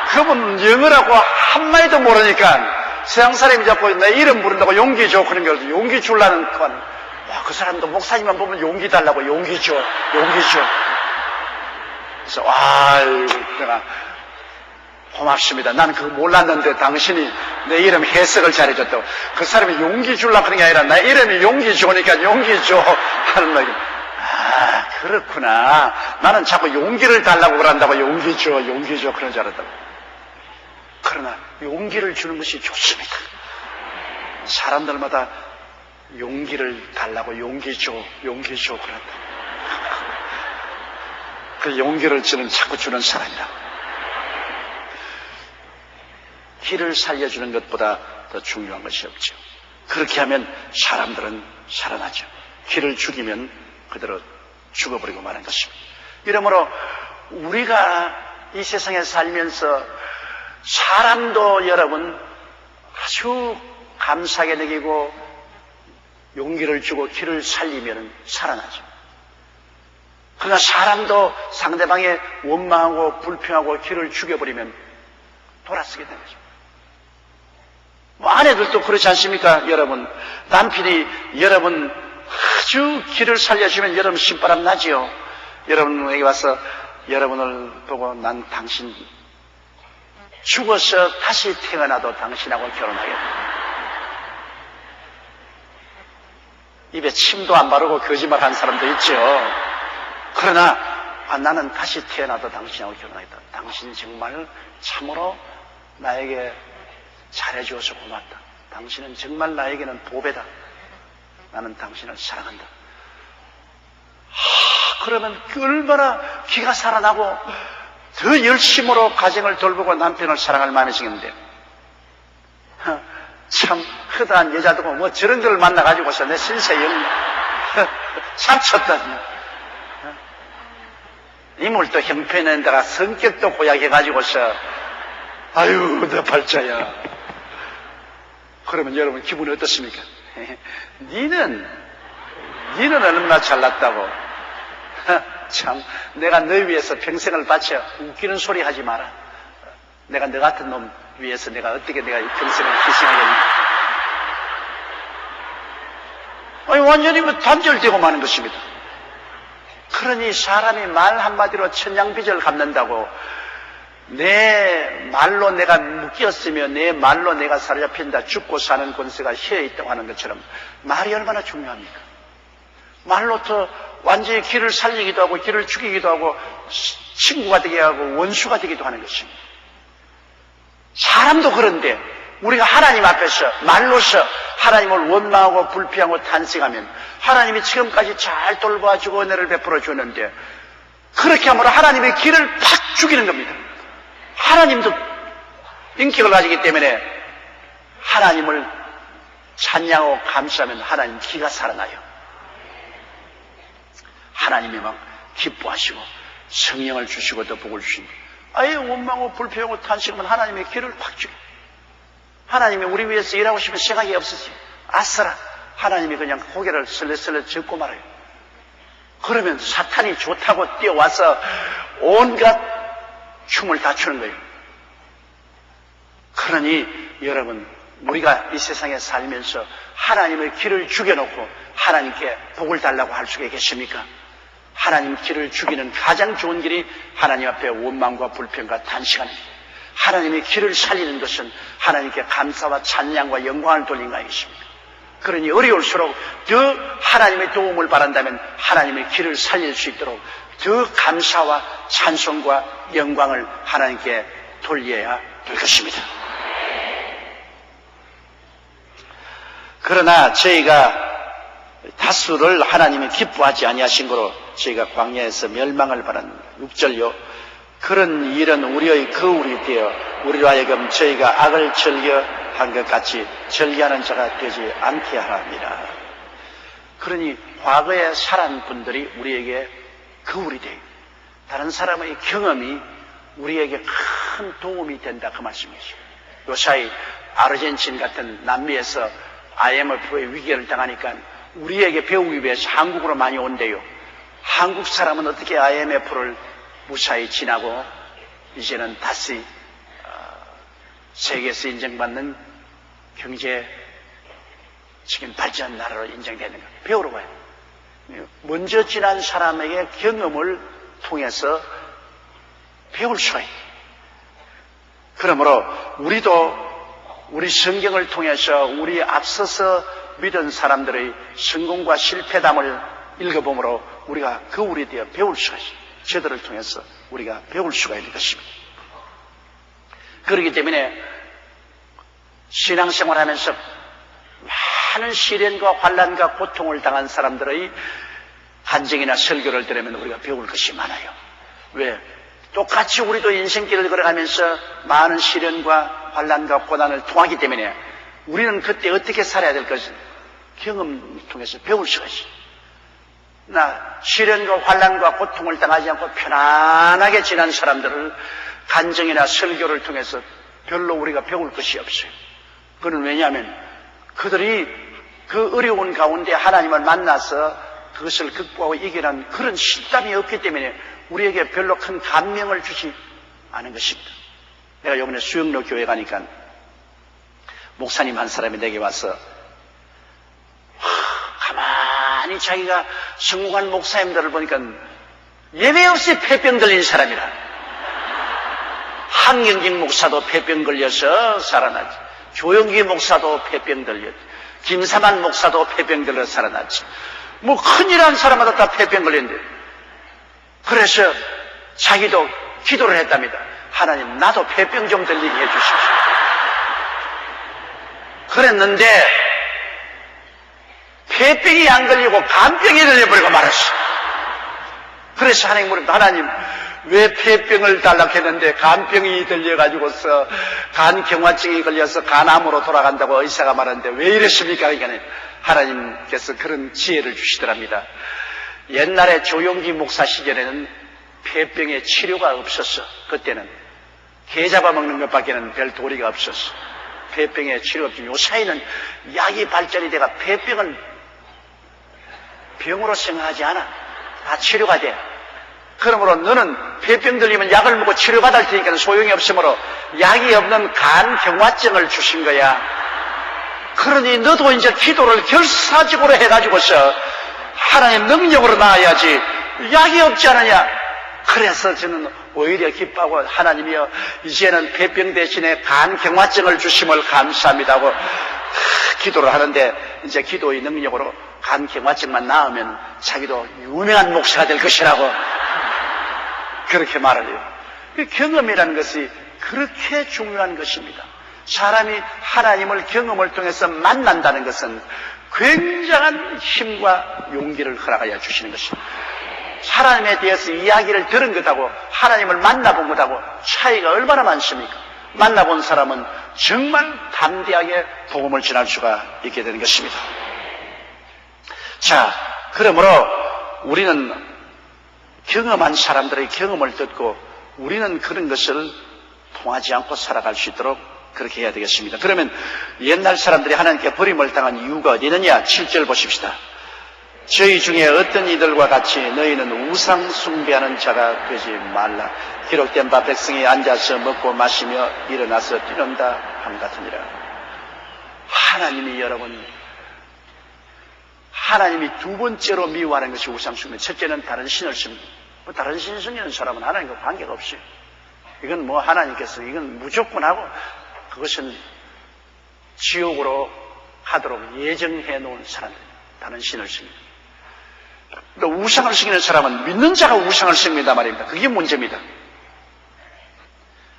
그분 영어라고 한마디도 모르니까 서양 사람이 자꾸 내 이름 부른다고 용기 줘. 그런 게 용기 주려는 건, 와, 그 사람도 목사님만 보면 용기 달라고. 용기 줘, 용기 줘. 그래서 내가 고맙습니다. 나는 그거 몰랐는데 당신이 내 이름 해석을 잘해줬다고. 그 사람이 용기 주려고 그런 게 아니라 내 이름이 용기 주니까 용기 줘 하는 말이. 그렇구나. 나는 자꾸 용기를 달라고 그런다고. 용기 줘, 용기 줘 그런 줄 알았다고. 그러나 용기를 주는 것이 좋습니다. 사람들마다 용기를 달라고. 용기 줘, 용기 줘 그런다. 그 용기를 자꾸 주는 사람이라. 길을 살려주는 것보다 더 중요한 것이 없죠. 그렇게 하면 사람들은 살아나죠. 길을 죽이면 그대로 죽어버리고 마는 것입니다. 이러므로 우리가 이 세상에 살면서 사람도 여러분 아주 감사하게 여기고 용기를 주고 길을 살리면 살아나죠. 그러나 사람도 상대방의 원망하고 불평하고 길을 죽여버리면 돌아서게 되는 거죠. 아내들도 그렇지 않습니까? 여러분, 남편이 여러분 아주 길을 살려주면 여러분 신바람 나지요. 여러분에게 와서 여러분을 보고 난 당신 죽어서 다시 태어나도 당신하고 결혼하겠다. 입에 침도 안 바르고 거짓말하는 사람도 있죠. 그러나 나는 다시 태어나도 당신하고 결혼하겠다. 당신 정말 참으로 나에게 잘해주어서 고맙다. 당신은 정말 나에게는 보배다. 나는 당신을 사랑한다. 그러면 얼마나 기가 살아나고 더 열심으로 가정을 돌보고 남편을 사랑할 마음이 생겼는데, 참 허다한 여자도 뭐 저런 걸 만나가지고서 내 신세 참 쳤다. 인물도 형편에다가 성격도 고약해가지고서 아유 내 발자야. 그러면 여러분 기분이 어떻습니까? 니는 얼마나 잘났다고. 참 내가 너 위해서 평생을 바쳐. 웃기는 소리 하지 마라. 내가 너 같은 놈 위해서 내가 어떻게 내가 평생을 희생하겠니? 아니 완전히 뭐 단절되고 마는 것입니다. 그러니 사람이 말 한마디로 천냥빚을 갚는다고, 내 말로 내가 묶였으며 내 말로 내가 사로잡힌다, 죽고 사는 권세가 혀에 있다고 하는 것처럼 말이 얼마나 중요합니까? 말로 더 완전히 길을 살리기도 하고 길을 죽이기도 하고 친구가 되게 하고 원수가 되기도 하는 것입니다. 사람도 그런데 우리가 하나님 앞에서 말로서 하나님을 원망하고 불평하고 탄식하면 하나님이 지금까지 잘 돌봐주고 은혜를 베풀어 주는데, 그렇게 함으로 하나님의 길을 팍 죽이는 겁니다. 하나님도 인격을 가지기 때문에 하나님을 찬양하고 감사하면 하나님 기가 살아나요. 하나님이 막 기뻐하시고 성령을 주시고 또 복을 주십니다. 아예 원망하고 불평하고 탄식하면 하나님의 길을 팍 죽여요. 하나님이 우리 위해서 일하고 싶은 생각이 없으세요. 아싸라. 하나님이 그냥 고개를 슬레슬레 젓고 말아요. 그러면 사탄이 좋다고 뛰어와서 온갖 춤을 다 추는 거예요. 그러니 여러분, 우리가 이 세상에 살면서 하나님의 길을 죽여놓고 하나님께 복을 달라고 할 수가 있겠습니까? 하나님 길을 죽이는 가장 좋은 길이 하나님 앞에 원망과 불평과 탄식하는 길. 하나님의 길을 살리는 것은 하나님께 감사와 찬양과 영광을 돌린 거 아니겠습니까? 그러니 어려울수록 더 하나님의 도움을 바란다면 하나님의 길을 살릴 수 있도록 더 감사와 찬송과 영광을 하나님께 돌려야 될 것입니다. 그러나 저희가 다수를 하나님이 기뻐하지 아니하신 거로 저희가 광야에서 멸망을 바란 6절요. 그런 일은 우리의 거울이 되어 우리로 하여금 저희가 악을 즐겨한 것 같이 즐겨하는 자가 되지 않게 하랍니다. 그러니 과거에 살아난 분들이 우리에게 거울이 돼요. 다른 사람의 경험이 우리에게 큰 도움이 된다 그 말씀이죠. 요사이 아르헨틴 같은 남미에서 IMF의 위기를 당하니까 우리에게 배우기 위해서 한국으로 많이 온대요. 한국 사람은 어떻게 IMF를 무사히 지나고 이제는 다시 세계에서 인정받는 경제적인 발전 나라로 인정되는가 배우러 가요. 먼저 지난 사람에게 경험을 통해서 배울 수가 있어요. 그러므로 우리도 우리 성경을 통해서 우리 앞서서 믿은 사람들의 성공과 실패담을 읽어보므로 우리가 거울이 되어 배울 수가 있어요. 저들을 통해서 우리가 배울 수가 있는 것입니다. 그렇기 때문에 신앙생활하면서 많은 시련과 환난과 고통을 당한 사람들의 간증이나 설교를 들으면 우리가 배울 것이 많아요. 왜? 똑같이 우리도 인생길을 걸어가면서 많은 시련과 환난과 고난을 통하기 때문에 우리는 그때 어떻게 살아야 될 것을 경험을 통해서 배울 수가 있어요. 나 시련과 환난과 고통을 당하지 않고 편안하게 지난 사람들을 간증이나 설교를 통해서 별로 우리가 배울 것이 없어요. 그건 왜냐하면 그들이 그 어려운 가운데 하나님을 만나서 그것을 극복하고 이겨낸 그런 실담이 없기 때문에 우리에게 별로 큰 감명을 주지 않은 것입니다. 내가 이번에 수영로 교회 가니까 목사님 한 사람이 내게 와서 가만히 자기가 성공한 목사님들을 보니까 예배 없이 폐병 걸린 사람이라. 한경직 목사도 폐병 걸려서 살아났지. 조영기 목사도 폐병 걸렸지. 김사만 목사도 폐병 걸려서 살아났지. 뭐 큰일한 사람마다 다 폐병 걸렸는데. 그래서 자기도 기도를 했답니다. 하나님 나도 폐병 좀 들리게 해주십시오. 그랬는데 폐병이 안 걸리고 간병이 걸려버리고 말았어. 그래서 하나님 물었다. 하나님 왜 폐병을 달라고 했는데 간병이 들려가지고서 간경화증이 걸려서 간암으로 돌아간다고 의사가 말하는데 왜 이랬습니까? 그러니까 하나님께서 그런 지혜를 주시더랍니다. 옛날에 조용기 목사 시절에는 폐병의 치료가 없었어. 그때는 개 잡아먹는 것밖에는 별 도리가 없었어. 폐병의 치료가 없지. 요사이는 약이 발전이 돼가 폐병은 병으로 생각하지 않아. 다 치료가 돼. 그러므로 너는 폐병 들리면 약을 먹고 치료받을 테니까 소용이 없으므로 약이 없는 간경화증을 주신 거야. 그러니 너도 이제 기도를 결사적으로 해가지고서 하나님 능력으로 나아야지 약이 없지 않느냐. 그래서 저는 오히려 기뻐하고 하나님이여 이제는 폐병 대신에 간경화증을 주심을 감사합니다 하고 기도를 하는데 이제 기도의 능력으로 간경화증만 나으면 자기도 유명한 목사가 될 것이라고 그렇게 말을 해요. 그 경험이라는 것이 그렇게 중요한 것입니다. 사람이 하나님을 경험을 통해서 만난다는 것은 굉장한 힘과 용기를 허락하여 주시는 것입니다. 하나님에 대해서 이야기를 들은 것하고 하나님을 만나본 것하고 차이가 얼마나 많습니까? 만나본 사람은 정말 담대하게 복음을 전할 수가 있게 되는 것입니다. 자, 그러므로 우리는 경험한 사람들의 경험을 듣고 우리는 그런 것을 통하지 않고 살아갈 수 있도록 그렇게 해야 되겠습니다. 그러면 옛날 사람들이 하나님께 버림을 당한 이유가 어디 있느냐? 7절 보십시다. 저희 중에 어떤 이들과 같이 너희는 우상 숭배하는 자가 되지 말라. 기록된 바 백성이 앉아서 먹고 마시며 일어나서 뛰는다 함 같으니라. 하나님이 여러분, 하나님이 두 번째로 미워하는 것이 우상 숭배. 첫째는 다른 신을 섬기고, 다른 신을 섬기는 사람은 하나님과 관계가 없어요. 이건 뭐 하나님께서 이건 무조건 하고 그것은 지옥으로 하도록 예정해 놓은 사람들, 다른 신을 섬깁니다. 또 우상을 섬기는 사람은 믿는 자가 우상을 섬긴단 말입니다. 그게 문제입니다.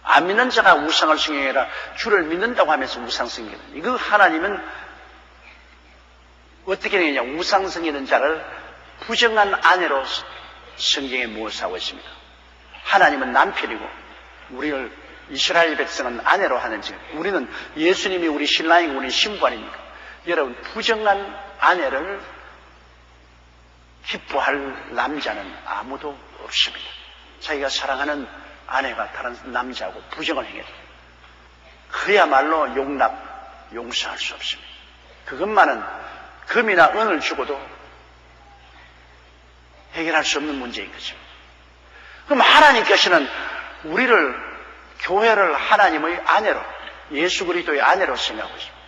안 믿는 자가 우상을 섬기는 게 아니라 주를 믿는다고 하면서 우상 섬기는, 이거 하나님은 어떻게 되느냐, 우상 섬기는 자를 부정한 아내로 성경에 무엇하고 있습니다. 하나님은 남편이고 우리를 이스라엘 백성은 아내로 하는지, 우리는 예수님이 우리 신랑이고 우리 신부 아닙니까? 여러분, 부정한 아내를 기뻐할 남자는 아무도 없습니다. 자기가 사랑하는 아내가 다른 남자하고 부정을 행해도 그야말로 용서할 수 없습니다. 그것만은 금이나 은을 주고도 해결할 수 없는 문제인 거죠. 그럼 하나님께서는 우리를, 교회를 하나님의 아내로, 예수 그리스도의 아내로 생각하고 있습니다.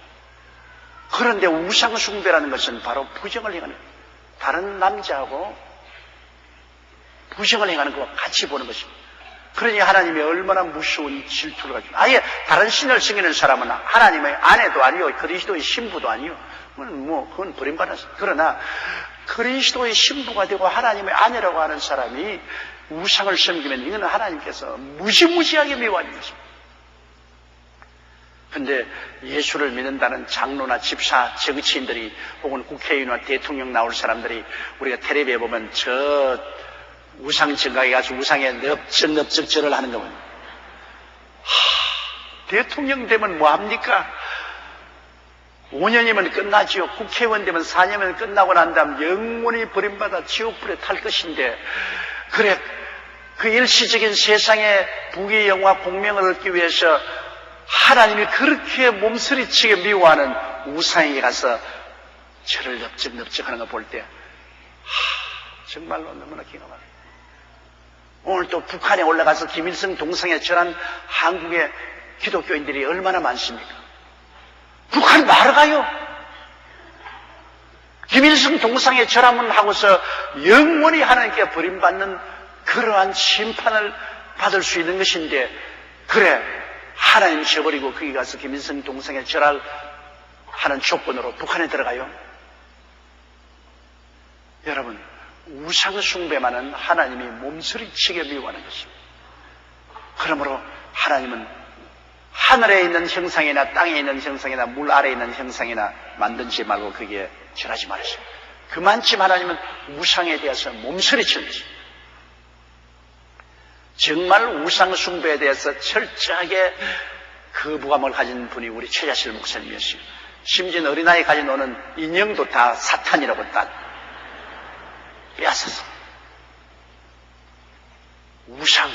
그런데 우상 숭배라는 것은 바로 부정을 행하는 거예요. 다른 남자하고 부정을 행하는 것과 같이 보는 것입니다. 그러니 하나님이 얼마나 무서운 질투를 가지고, 아예 다른 신을 섬기는 사람은 하나님의 아내도 아니요, 그리스도의 신부도 아니요, 그건 버림받았어요. 그러나 그리스도의 신부가 되고 하나님의 아내라고 하는 사람이 우상을 섬기면 이건 하나님께서 무지무지하게 미워하는 것입니다. 그런데 예수를 믿는다는 장로나 집사, 정치인들이 혹은 국회의원이나 대통령 나올 사람들이 우리가 텔레비에 보면 저 우상 증가에 가서 우상에 넙적넙적 절을 하는 거면, 대통령 되면 뭐합니까? 5년이면 끝나지요. 국회의원 되면 4년이면 끝나고 난 다음 영원히 버림받아 지옥불에 탈 것인데, 그래, 그 일시적인 세상의 부귀 영화 공명을 얻기 위해서 하나님이 그렇게 몸서리치게 미워하는 우상에 가서 저를 넙적넙적 하는 거 볼 때, 정말로 너무나 기가 막혀요. 오늘 또 북한에 올라가서 김일성 동상에 절한 한국의 기독교인들이 얼마나 많습니까? 북한 말아가요. 김일성 동상에 절함을 하고서 영원히 하나님께 버림받는 그러한 심판을 받을 수 있는 것인데, 그래, 하나님 지어버리고 거기 가서 김일성 동상에 절하는 조건으로 북한에 들어가요? 여러분, 우상 숭배만은 하나님이 몸서리치게 미워하는 것입니다. 그러므로 하나님은 하늘에 있는 형상이나 땅에 있는 형상이나 물 아래에 있는 형상이나 만든지 말고 거기에 절하지 말았습니다. 그만큼 하나님은 우상에 대해서 몸서리치는 것입니다. 정말 우상 숭배에 대해서 철저하게 거부감을 가진 분이 우리 최자실 목사님이었어요. 심지어 어린아이 가져노는 인형도 다 사탄이라고 딱 빼앗아서 우상,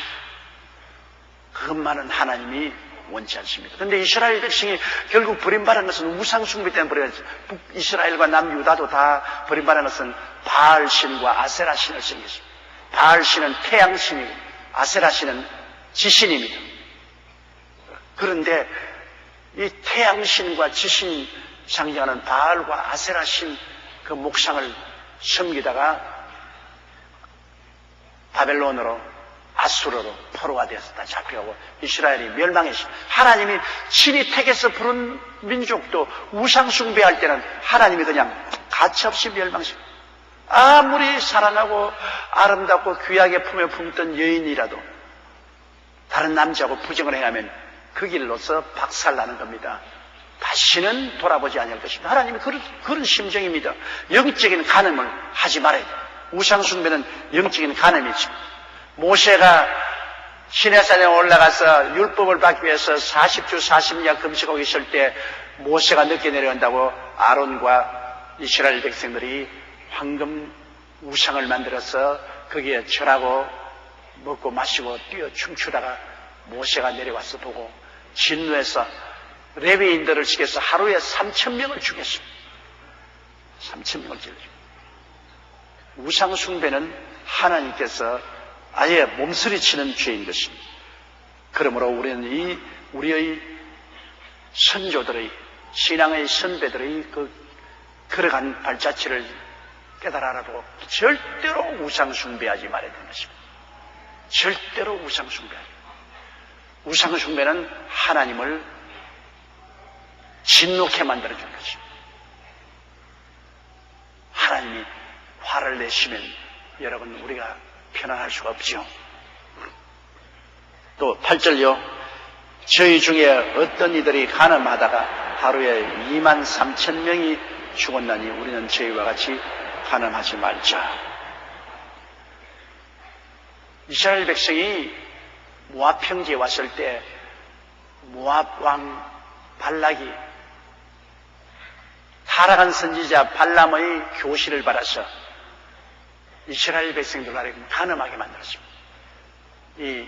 그것만은 하나님이 원치 않습니다. 그런데 이스라엘 백성이 결국 버림받은 것은 우상 숭배 때문에 버림받았어요. 북이스라엘과 남유다도 다 버림받은 것은 바알신과 아세라신을 섬겼습니다. 바알신은 태양신이고 아세라신은 지신입니다. 그런데 이 태양신과 지신 상징하는 바알과 아세라신 그 목상을 섬기다가 바벨론으로, 아수르로 포로가 되어서 다 잡혀가고 이스라엘이 멸망했습니다. 하나님이 친히 택해서 부른 민족도 우상 숭배할 때는 하나님이 그냥 가차없이 멸망시킵니다. 아무리 사랑하고 아름답고 귀하게 품에 품던 여인이라도 다른 남자하고 부정을 행하면 그 길로서 박살나는 겁니다. 다시는 돌아보지 않을 것입니다. 하나님이 그런 심정입니다. 영적인 간음을 하지 말아야 돼요. 우상 숭배는 영적인 간음이죠. 모세가 시내산에 올라가서 율법을 받기 위해서 40주 40년 금식하고 있을 때 모세가 늦게 내려간다고 아론과 이스라엘 백성들이 황금 우상을 만들어서 거기에 절하고 먹고 마시고 뛰어 춤추다가 모세가 내려와서 보고 진노해서 레위인들을 시켜서 하루에 3,000명을 죽였습니다. 3,000명을 죽였습니다. 우상 숭배는 하나님께서 아예 몸서리치는 죄인 것입니다. 그러므로 우리는 우리의 선조들의, 신앙의 선배들의 걸어간 발자취를 깨달아라고 절대로 우상 숭배하지 말아야 되는 것입니다. 절대로 우상 숭배하지 말아야 됩니다. 우상 숭배는 하나님을 진노케 만들어주는 거죠. 하나님이 화를 내시면 여러분 우리가 편안할 수가 없죠. 또 8절요. 저희 중에 어떤 이들이 간음하다가 하루에 23,000명이 죽었나니 우리는 저희와 같이 간음하지 말자. 이스라엘 백성이 모압 평지에 왔을 때 모압 왕 발락이 타락한 선지자 발람의 교시를 받아서 이스라엘 백성들을 간음하게 만들었습니다. 이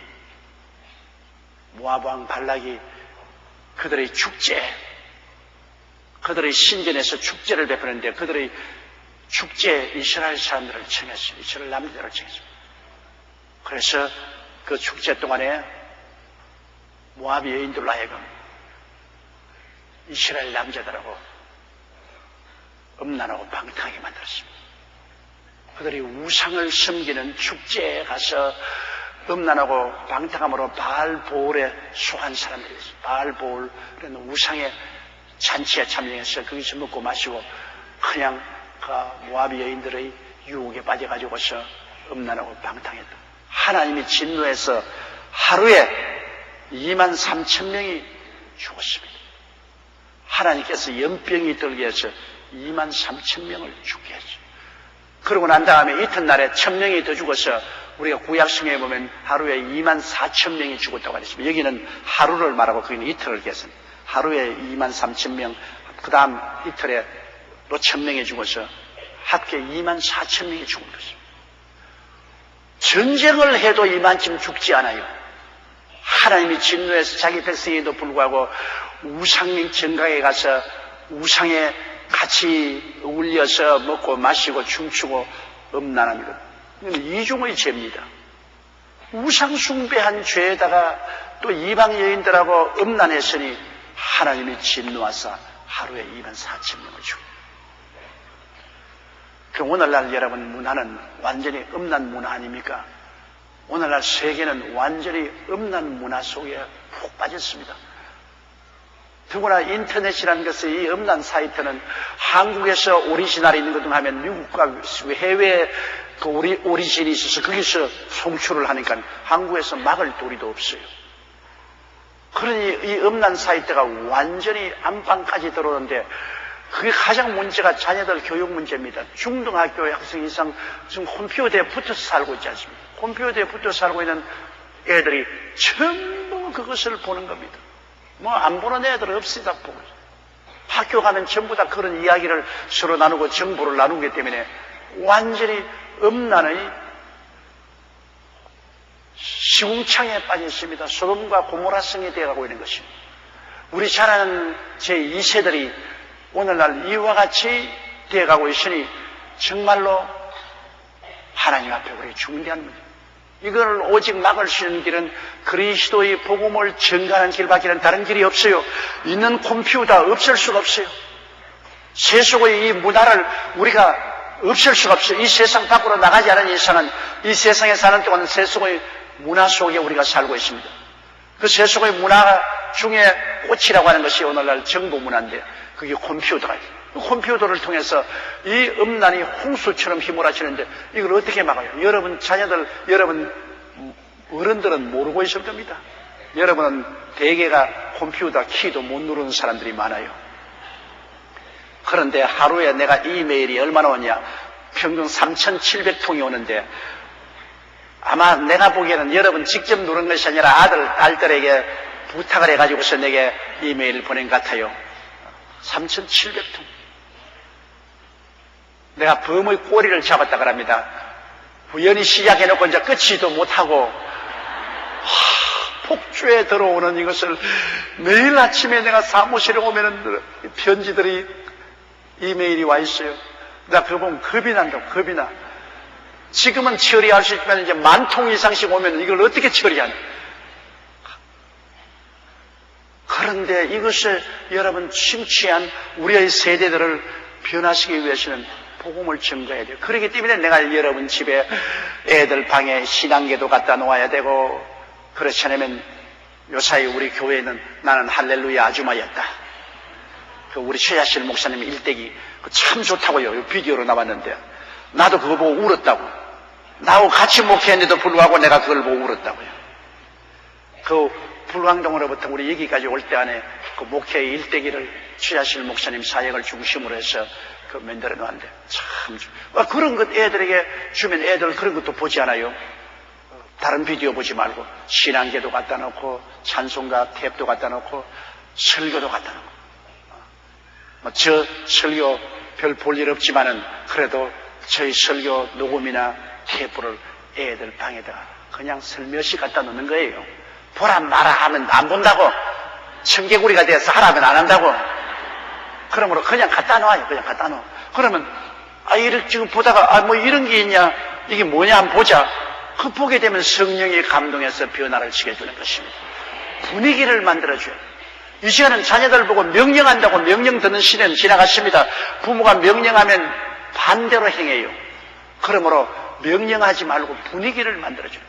모압 왕 발락이 그들의 축제, 그들의 신전에서 축제를 베푸는데 그들의 축제에 이스라엘 사람들을 청했어요. 이스라엘 남자들을 청했습니다. 그래서 그 축제 동안에 모압 여인들로 하여금 이스라엘 남자들하고 음란하고 방탕하게 만들었습니다. 그들이 우상을 섬기는 축제에 가서 음란하고 방탕함으로 바알보올에 속한 사람들이었어요. 바알보올은 우상의 잔치에 참여해서 거기서 먹고 마시고 그냥 그 모압 여인들의 유혹에 빠져가지고서 음란하고 방탕했다. 하나님이 진노해서 하루에 23,000명이 죽었습니다. 하나님께서 연병이 들게 해서 23,000명을 죽게 했어요. 그러고 난 다음에 이튿날에 1,000명이 더 죽어서 우리가 구약성에 보면 하루에 24,000명이 죽었다고 하셨습니다. 여기는 하루를 말하고 거기는 이틀을 계산합니다. 하루에 23,000명, 그 다음 이틀에 또 1,000명이 죽어서 합계 24,000명이 죽은 것입니다. 전쟁을 해도 이만큼 죽지 않아요. 하나님이 진노해서 자기 백성에도 불구하고 우상 정강에 가서 우상에 같이 어울려서 먹고 마시고 춤추고 음란합니다. 이건 이중의 죄입니다. 우상 숭배한 죄에다가 또 이방 여인들하고 음란했으니 하나님이 진노하사 하루에 24,000명을 죽입니다. 그 오늘날 여러분 문화는 완전히 음란 문화 아닙니까? 오늘날 세계는 완전히 음란 문화 속에 푹 빠졌습니다. 더구나 인터넷이라는 것은 이 음란 사이트는 한국에서 오리지널이 있는 것도 하면 미국과 해외에 그 오리진이 있어서 거기서 송출을 하니까 한국에서 막을 도리도 없어요. 그러니 이 음란 사이트가 완전히 안방까지 들어오는데 그게 가장 문제가 자녀들 교육 문제입니다. 중등학교 학생 이상 지금 컴퓨터에 붙어서 살고 있지 않습니까? 컴퓨터에 붙어서 살고 있는 애들이 전부 그것을 보는 겁니다. 뭐 안 보는 애들은 없습니다. 보고. 학교 가면 전부 다 그런 이야기를 서로 나누고 정보를 나누기 때문에 완전히 음란의 시궁창에 빠져 있습니다. 소돔과 고모라성이 되어가고 있는 것입니다. 우리 잘 아는 제2세들이 오늘날 이와 같이 되어가고 있으니 정말로 하나님 앞에 우리 중대한 문제. 이걸 오직 막을 수 있는 길은 그리스도의 복음을 전가하는 길밖에는 다른 길이 없어요. 있는 컴퓨터 없앨 수가 없어요. 세속의 이 문화를 우리가 없앨 수가 없어요. 이 세상 밖으로 나가지 않은 이상은 이 세상에 사는 동안 세속의 문화 속에 우리가 살고 있습니다. 그 세속의 문화 중에 꽃이라고 하는 것이 오늘날 정보 문화인데 그게 컴퓨터가 있어요. 컴퓨터를 통해서 이 음란이 홍수처럼 휘몰아치는데 이걸 어떻게 막아요? 여러분 자녀들, 여러분 어른들은 모르고 있을 겁니다. 여러분은 대개가 컴퓨터 키도 못 누르는 사람들이 많아요. 그런데 하루에 내가 이메일이 얼마나 오냐? 평균 3,700통이 오는데 아마 내가 보기에는 여러분 직접 누른 것이 아니라 아들, 딸들에게 부탁을 해가지고서 내게 이메일을 보낸 것 같아요. 3,700통. 내가 범의 꼬리를 잡았다 그럽니다. 우연히 시작해놓고 이제 끝이도 못하고 폭주에 들어오는 이것을 매일 아침에 내가 사무실에 오면은 편지들이 이메일이 와 있어요. 나 그거 보면 겁이 난다고, 겁이 나. 지금은 처리할 수 있지만 이제 10,000통 이상씩 오면 이걸 어떻게 처리하냐. 그런데 이것을 여러분 심취한 우리의 세대들을 변화시키기 위해서는 복음을 전가해야 돼요. 그렇기 때문에 내가 여러분 집에 애들 방에 신앙계도 갖다 놓아야 되고 그렇지 않으면 요사이 우리 교회는 나는 할렐루야 아주마였다. 그 우리 최하실 목사님 일대기 참 좋다고요. 비디오로 나왔는데 나도 그거 보고 울었다고. 나하고 같이 목회했는데도 불구하고 내가 그걸 보고 울었다고요. 그 불광동으로부터 우리 여기까지 올 때 안에 그 목회의 일대기를 최하실 목사님 사역을 중심으로 해서 그 만들어 놓았는데 참 그런 것 애들에게 주면 애들 그런 것도 보지 않아요. 다른 비디오 보지 말고 신앙계도 갖다 놓고 찬송가 탭도 갖다 놓고 설교도 갖다 놓고 저 설교 별 볼 일 없지만은 그래도 저희 설교 녹음이나 탭을 애들 방에다가 그냥 슬며시 갖다 놓는 거예요. 보라 마라 하면 안 본다고. 청개구리가 돼서 하라면 안 한다고. 그러므로 그냥 갖다 놔요. 그냥 갖다 놔. 그러면 이렇게 지금 보다가 뭐 이런 게 있냐, 이게 뭐냐 한번 보자. 그 보게 되면 성령이 감동해서 변화를 주게 되는 것입니다. 분위기를 만들어줘요. 이 시간은 자녀들 보고 명령한다고 명령 듣는 시대는 지나갔습니다. 부모가 명령하면 반대로 행해요. 그러므로 명령하지 말고 분위기를 만들어줘요.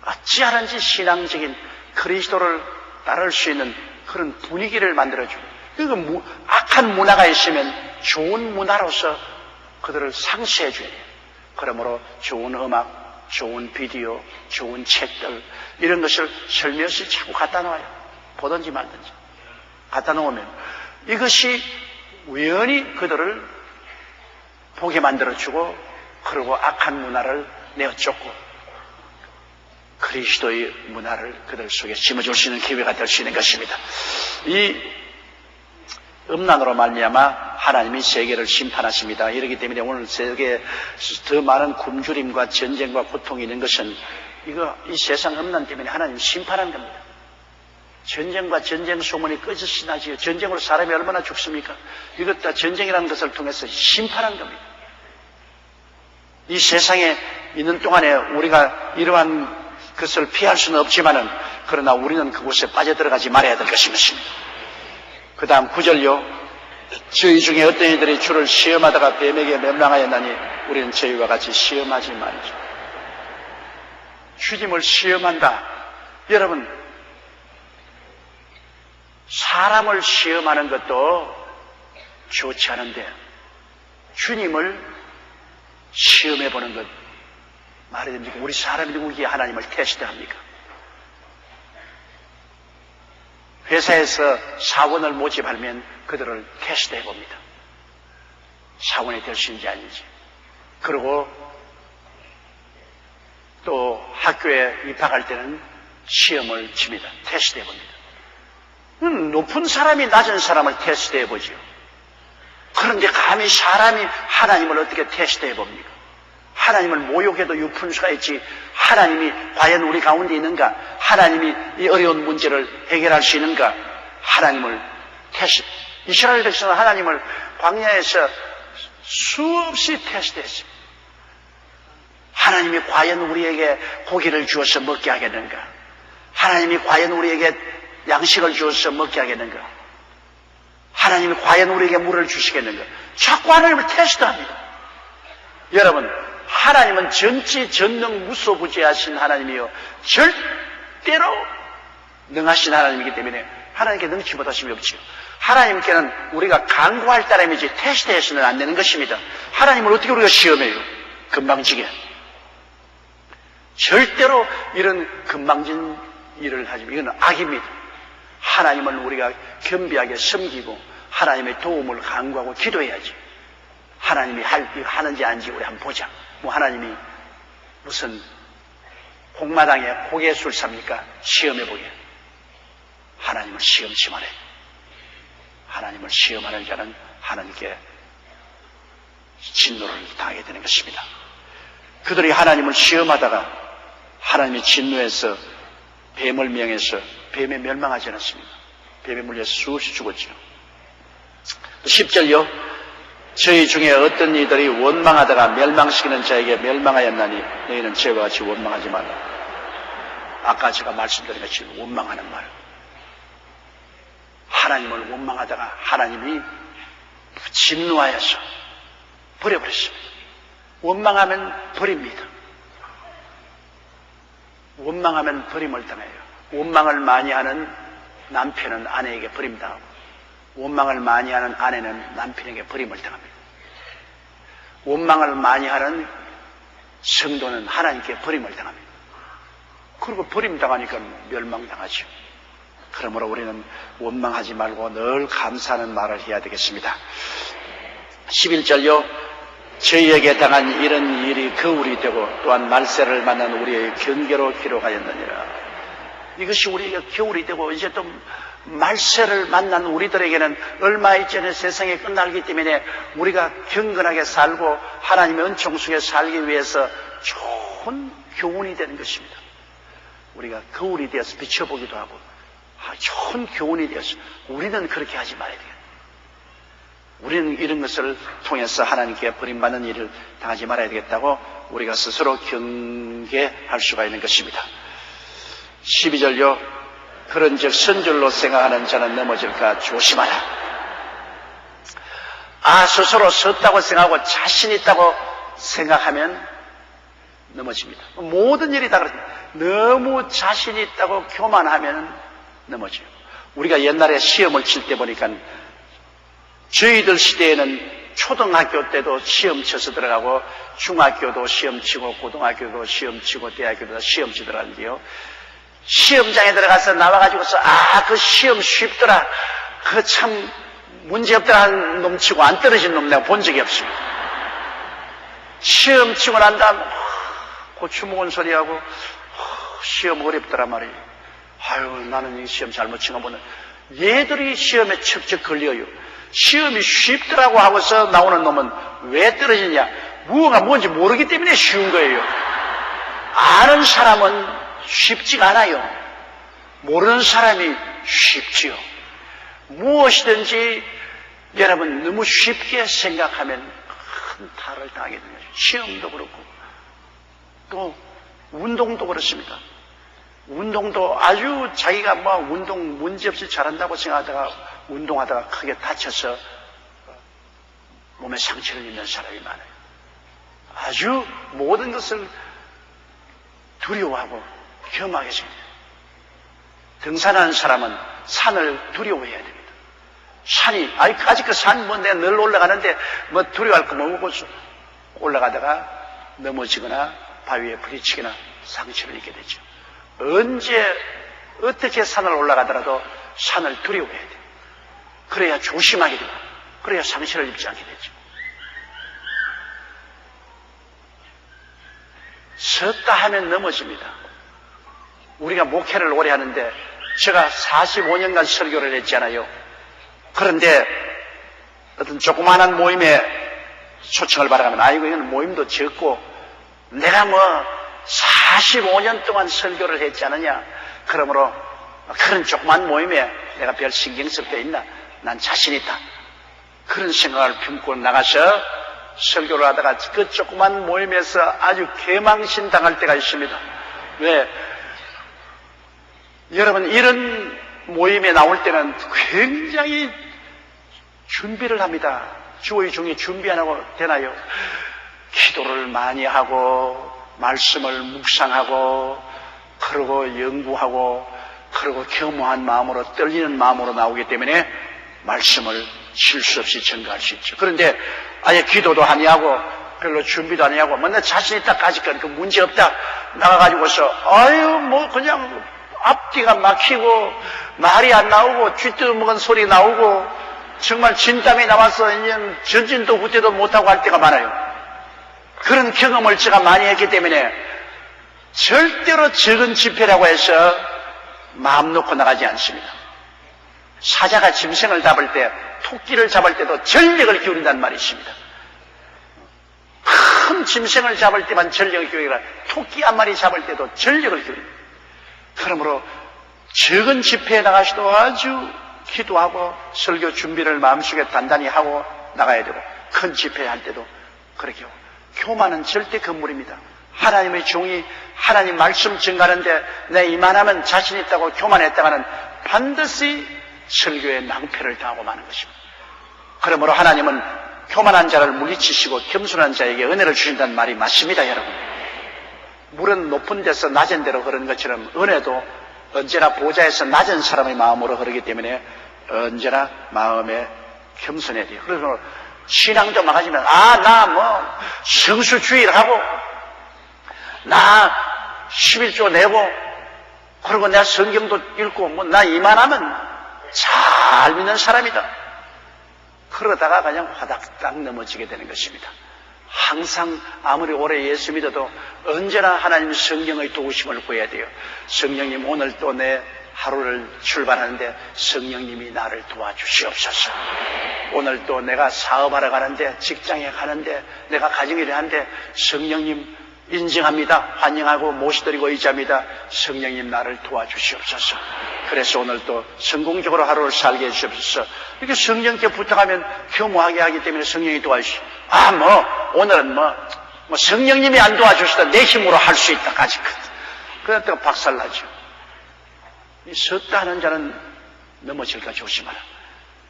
어찌하는지 신앙적인 그리스도를 따를 수 있는 그런 분위기를 만들어주고, 그리고 악한 문화가 있으면 좋은 문화로서 그들을 상쇄해줘야 돼요. 그러므로 좋은 음악, 좋은 비디오, 좋은 책들 이런 것을 설명시 자꾸 갖다 놓아요. 보든지 말든지 갖다 놓으면 이것이 우연히 그들을 보게 만들어주고, 그리고 악한 문화를 내어쫓고 그리스도의 문화를 그들 속에 심어줄 수 있는 기회가 될 수 있는 것입니다. 이 음란으로 말미암아 하나님이 세계를 심판하십니다. 이렇기 때문에 오늘 세계에 더 많은 굶주림과 전쟁과 고통이 있는 것은 이 세상 음란 때문에 하나님이 심판한 겁니다. 전쟁과 전쟁 소문이 꺼져서 나지요. 전쟁으로 사람이 얼마나 죽습니까? 이것 다 전쟁이라는 것을 통해서 심판한 겁니다. 이 세상에 있는 동안에 우리가 이러한 그것을 피할 수는 없지만은, 그러나 우리는 그곳에 빠져들어가지 말아야 될 것입니다. 그 다음 9절요. 저희 중에 어떤 이들이 주를 시험하다가 뱀에게 멸망하였나니 우리는 저희와 같이 시험하지 말자. 주님을 시험한다. 여러분, 사람을 시험하는 것도 좋지 않은데 주님을 시험해보는 것 말이 됩니까? 우리 사람이 누구기에 하나님을 테스트합니까? 회사에서 사원을 모집하면 그들을 테스트해봅니다. 사원이 될 수 있는지 아닌지. 그리고 또 학교에 입학할 때는 시험을 칩니다. 테스트해봅니다. 높은 사람이 낮은 사람을 테스트해보죠. 그런데 감히 사람이 하나님을 어떻게 테스트해봅니까? 하나님을 모욕해도 유푼수가 있지, 하나님이 과연 우리 가운데 있는가? 하나님이 이 어려운 문제를 해결할 수 있는가? 하나님을 테스트. 이스라엘 백성은 하나님을 광야에서 수없이 테스트했습니다. 하나님이 과연 우리에게 고기를 주어서 먹게 하겠는가? 하나님이 과연 우리에게 양식을 주어서 먹게 하겠는가? 하나님이 과연 우리에게 물을 주시겠는가? 자꾸 하나님을 테스트합니다. 여러분, 하나님은 전지 전능 무소부재하신 하나님이요 절대로 능하신 하나님이기 때문에 하나님께 능치 못하심이 없지요. 하나님께는 우리가 간구할 따름이지 테스트해서는 안 되는 것입니다. 하나님을 어떻게 우리가 시험해요? 금방지게. 절대로 이런 금방진 일을 하지, 이건 악입니다. 하나님을 우리가 겸비하게 섬기고 하나님의 도움을 간구하고 기도해야지. 하나님이 하는지 아닌지 우리 한번 보자. 뭐 하나님이 무슨 홍마당에 고개술 삽니까? 시험해보게. 하나님을 시험치 말해. 하나님을 시험하는 자는 하나님께 진노를 당하게 되는 것입니다. 그들이 하나님을 시험하다가 하나님이 진노해서 뱀을 명해서 뱀에 멸망하지 않았습니다. 뱀에 물려서 수없이 죽었죠. 10절요. 저희 중에 어떤 이들이 원망하다가 멸망시키는 자에게 멸망하였나니 너희는 저와 같이 원망하지 말라. 아까 제가 말씀드린 것처럼 원망하는 말. 하나님을 원망하다가 하나님이 진노하여서 버려버렸습니다. 원망하면 버립니다. 원망하면 버림을 당해요. 원망을 많이 하는 남편은 아내에게 버림당하고, 원망을 많이 하는 아내는 남편에게 버림을 당합니다. 원망을 많이 하는 성도는 하나님께 버림을 당합니다. 그리고 버림당하니까 멸망당하죠. 그러므로 우리는 원망하지 말고 늘 감사하는 말을 해야 되겠습니다. 11절요. 저희에게 당한 이런 일이 거울이 되고 또한 말세를 만난 우리의 경계로 기록하였느니라. 이것이 우리에게 겨울이 되고 이제 또 말세를 만난 우리들에게는 얼마 이전에 세상이 끝나기 때문에 우리가 경건하게 살고 하나님의 은총 속에 살기 위해서 좋은 교훈이 되는 것입니다. 우리가 거울이 되어서 비춰보기도 하고 좋은 교훈이 되어서 우리는 그렇게 하지 말아야 돼요. 우리는 이런 것을 통해서 하나님께 버림받는 일을 당하지 말아야 되겠다고 우리가 스스로 경계할 수가 있는 것입니다. 12절요. 그런즉 선줄로 생각하는 자는 넘어질까 조심하라. 스스로 섰다고 생각하고 자신 있다고 생각하면 넘어집니다. 모든 일이 다 그렇습니다. 너무 자신 있다고 교만하면 넘어져요. 우리가 옛날에 시험을 칠 때 보니까 저희들 시대에는 초등학교 때도 시험 쳐서 들어가고 중학교도 시험 치고 고등학교도 시험 치고 대학교도 시험 치더라는데요. 시험장에 들어가서 나와가지고서 그 시험 쉽더라, 그 참 문제없더라 하는 놈 치고 안 떨어진 놈 내가 본 적이 없습니다. 시험 치고 난 다음 고추 먹은 소리하고 시험 어렵더라 말이에요. 나는 이 시험 잘못 친 거 보는 얘들이 시험에 척척 걸려요. 시험이 쉽더라고 하고서 나오는 놈은 왜 떨어지냐? 무엇가 뭔지 모르기 때문에 쉬운 거예요. 아는 사람은 쉽지가 않아요. 모르는 사람이 쉽지요. 무엇이든지 여러분 너무 쉽게 생각하면 큰 탈을 당하게 되는 거죠. 시험도 그렇고 또 운동도 그렇습니다. 운동도 아주 자기가 운동 문제없이 잘한다고 생각하다가 운동하다가 크게 다쳐서 몸에 상처를 입는 사람이 많아요. 아주 모든 것을 두려워하고 겸하게 생겨요. 등산하는 사람은 산을 두려워해야 됩니다. 산이 아직 그 산 내가 늘 올라가는데 두려워할 거 뭐고 올라가다가 넘어지거나 바위에 부딪히거나 상처를 입게 되죠. 언제 어떻게 산을 올라가더라도 산을 두려워해야 돼요. 그래야 조심하게 되고 그래야 상처를 입지 않게 되죠. 섰다 하면 넘어집니다. 우리가 목회를 오래 하는데 제가 45년간 설교를 했잖아요. 그런데 어떤 조그마한 모임에 초청을 받아가면 이건 모임도 적고 내가 45년 동안 설교를 했지 않느냐. 그러므로 그런 조그만 모임에 내가 별 신경 쓸 게 있나. 난 자신 있다. 그런 생각을 품고 나가서 설교를 하다가 그 조그만 모임에서 아주 개망신 당할 때가 있습니다. 왜? 여러분 이런 모임에 나올 때는 굉장히 준비를 합니다. 주의 중에 준비 안 하고 되나요? 기도를 많이 하고 말씀을 묵상하고 그러고 연구하고 그러고 겸허한 마음으로 떨리는 마음으로 나오기 때문에 말씀을 실수 없이 전가할 수 있죠. 그런데 아예 기도도 아니하고 별로 준비도 아니하고 맨날 자신 있다까지 그 문제 없다 나가가지고서 그냥 앞뒤가 막히고 말이 안 나오고 쥐뜯어먹은 소리 나오고 정말 진땀이 나와서 이제 전진도 후퇴도 못하고 할 때가 많아요. 그런 경험을 제가 많이 했기 때문에 절대로 적은 집회라고 해서 마음 놓고 나가지 않습니다. 사자가 짐승을 잡을 때, 토끼를 잡을 때도 전력을 기울인다는 말이 있습니다. 큰 짐승을 잡을 때만 전력을 기울이라 토끼 한 마리 잡을 때도 전력을 기울입니다. 그러므로 적은 집회에 나가서도 아주 기도하고 설교 준비를 마음속에 단단히 하고 나가야 되고 큰 집회 할 때도 그렇게 하고 교만은 절대 금물입니다. 하나님의 종이 하나님 말씀 증가하는데 내 이만하면 자신 있다고 교만했다가는 반드시 설교에 낭패를 당하고 마는 것입니다. 그러므로 하나님은 교만한 자를 물리치시고 겸손한 자에게 은혜를 주신다는 말이 맞습니다, 여러분. 물은 높은 데서 낮은 데로 흐르는 것처럼 은혜도 언제나 보좌에서 낮은 사람의 마음으로 흐르기 때문에 언제나 마음에 겸손해야 돼요. 그래서 신앙도 막하지만 나 성수주의를 하고 나 11조 내고 그리고 내가 성경도 읽고 나 이만하면 잘 믿는 사람이다. 그러다가 그냥 화닥닥 넘어지게 되는 것입니다. 항상 아무리 오래 예수 믿어도 언제나 하나님 성령의 도우심을 구해야 돼요. 성령님, 오늘 또 내 하루를 출발하는데 성령님이 나를 도와주시옵소서. 오늘 또 내가 사업하러 가는데, 직장에 가는데, 내가 가정일을 하는데 성령님 인정합니다. 환영하고 모시드리고 의지합니다. 성령님 나를 도와주시옵소서. 그래서 오늘 또 성공적으로 하루를 살게 해주시옵소서. 이렇게 성령께 부탁하면 겸허하게 하기 때문에 성령이 도와주시오. 오늘은 성령님이 안 도와주시다 내 힘으로 할 수 있다까지. 그랬다가 박살나죠. 이 섰다 하는 자는 넘어질까 조심하라.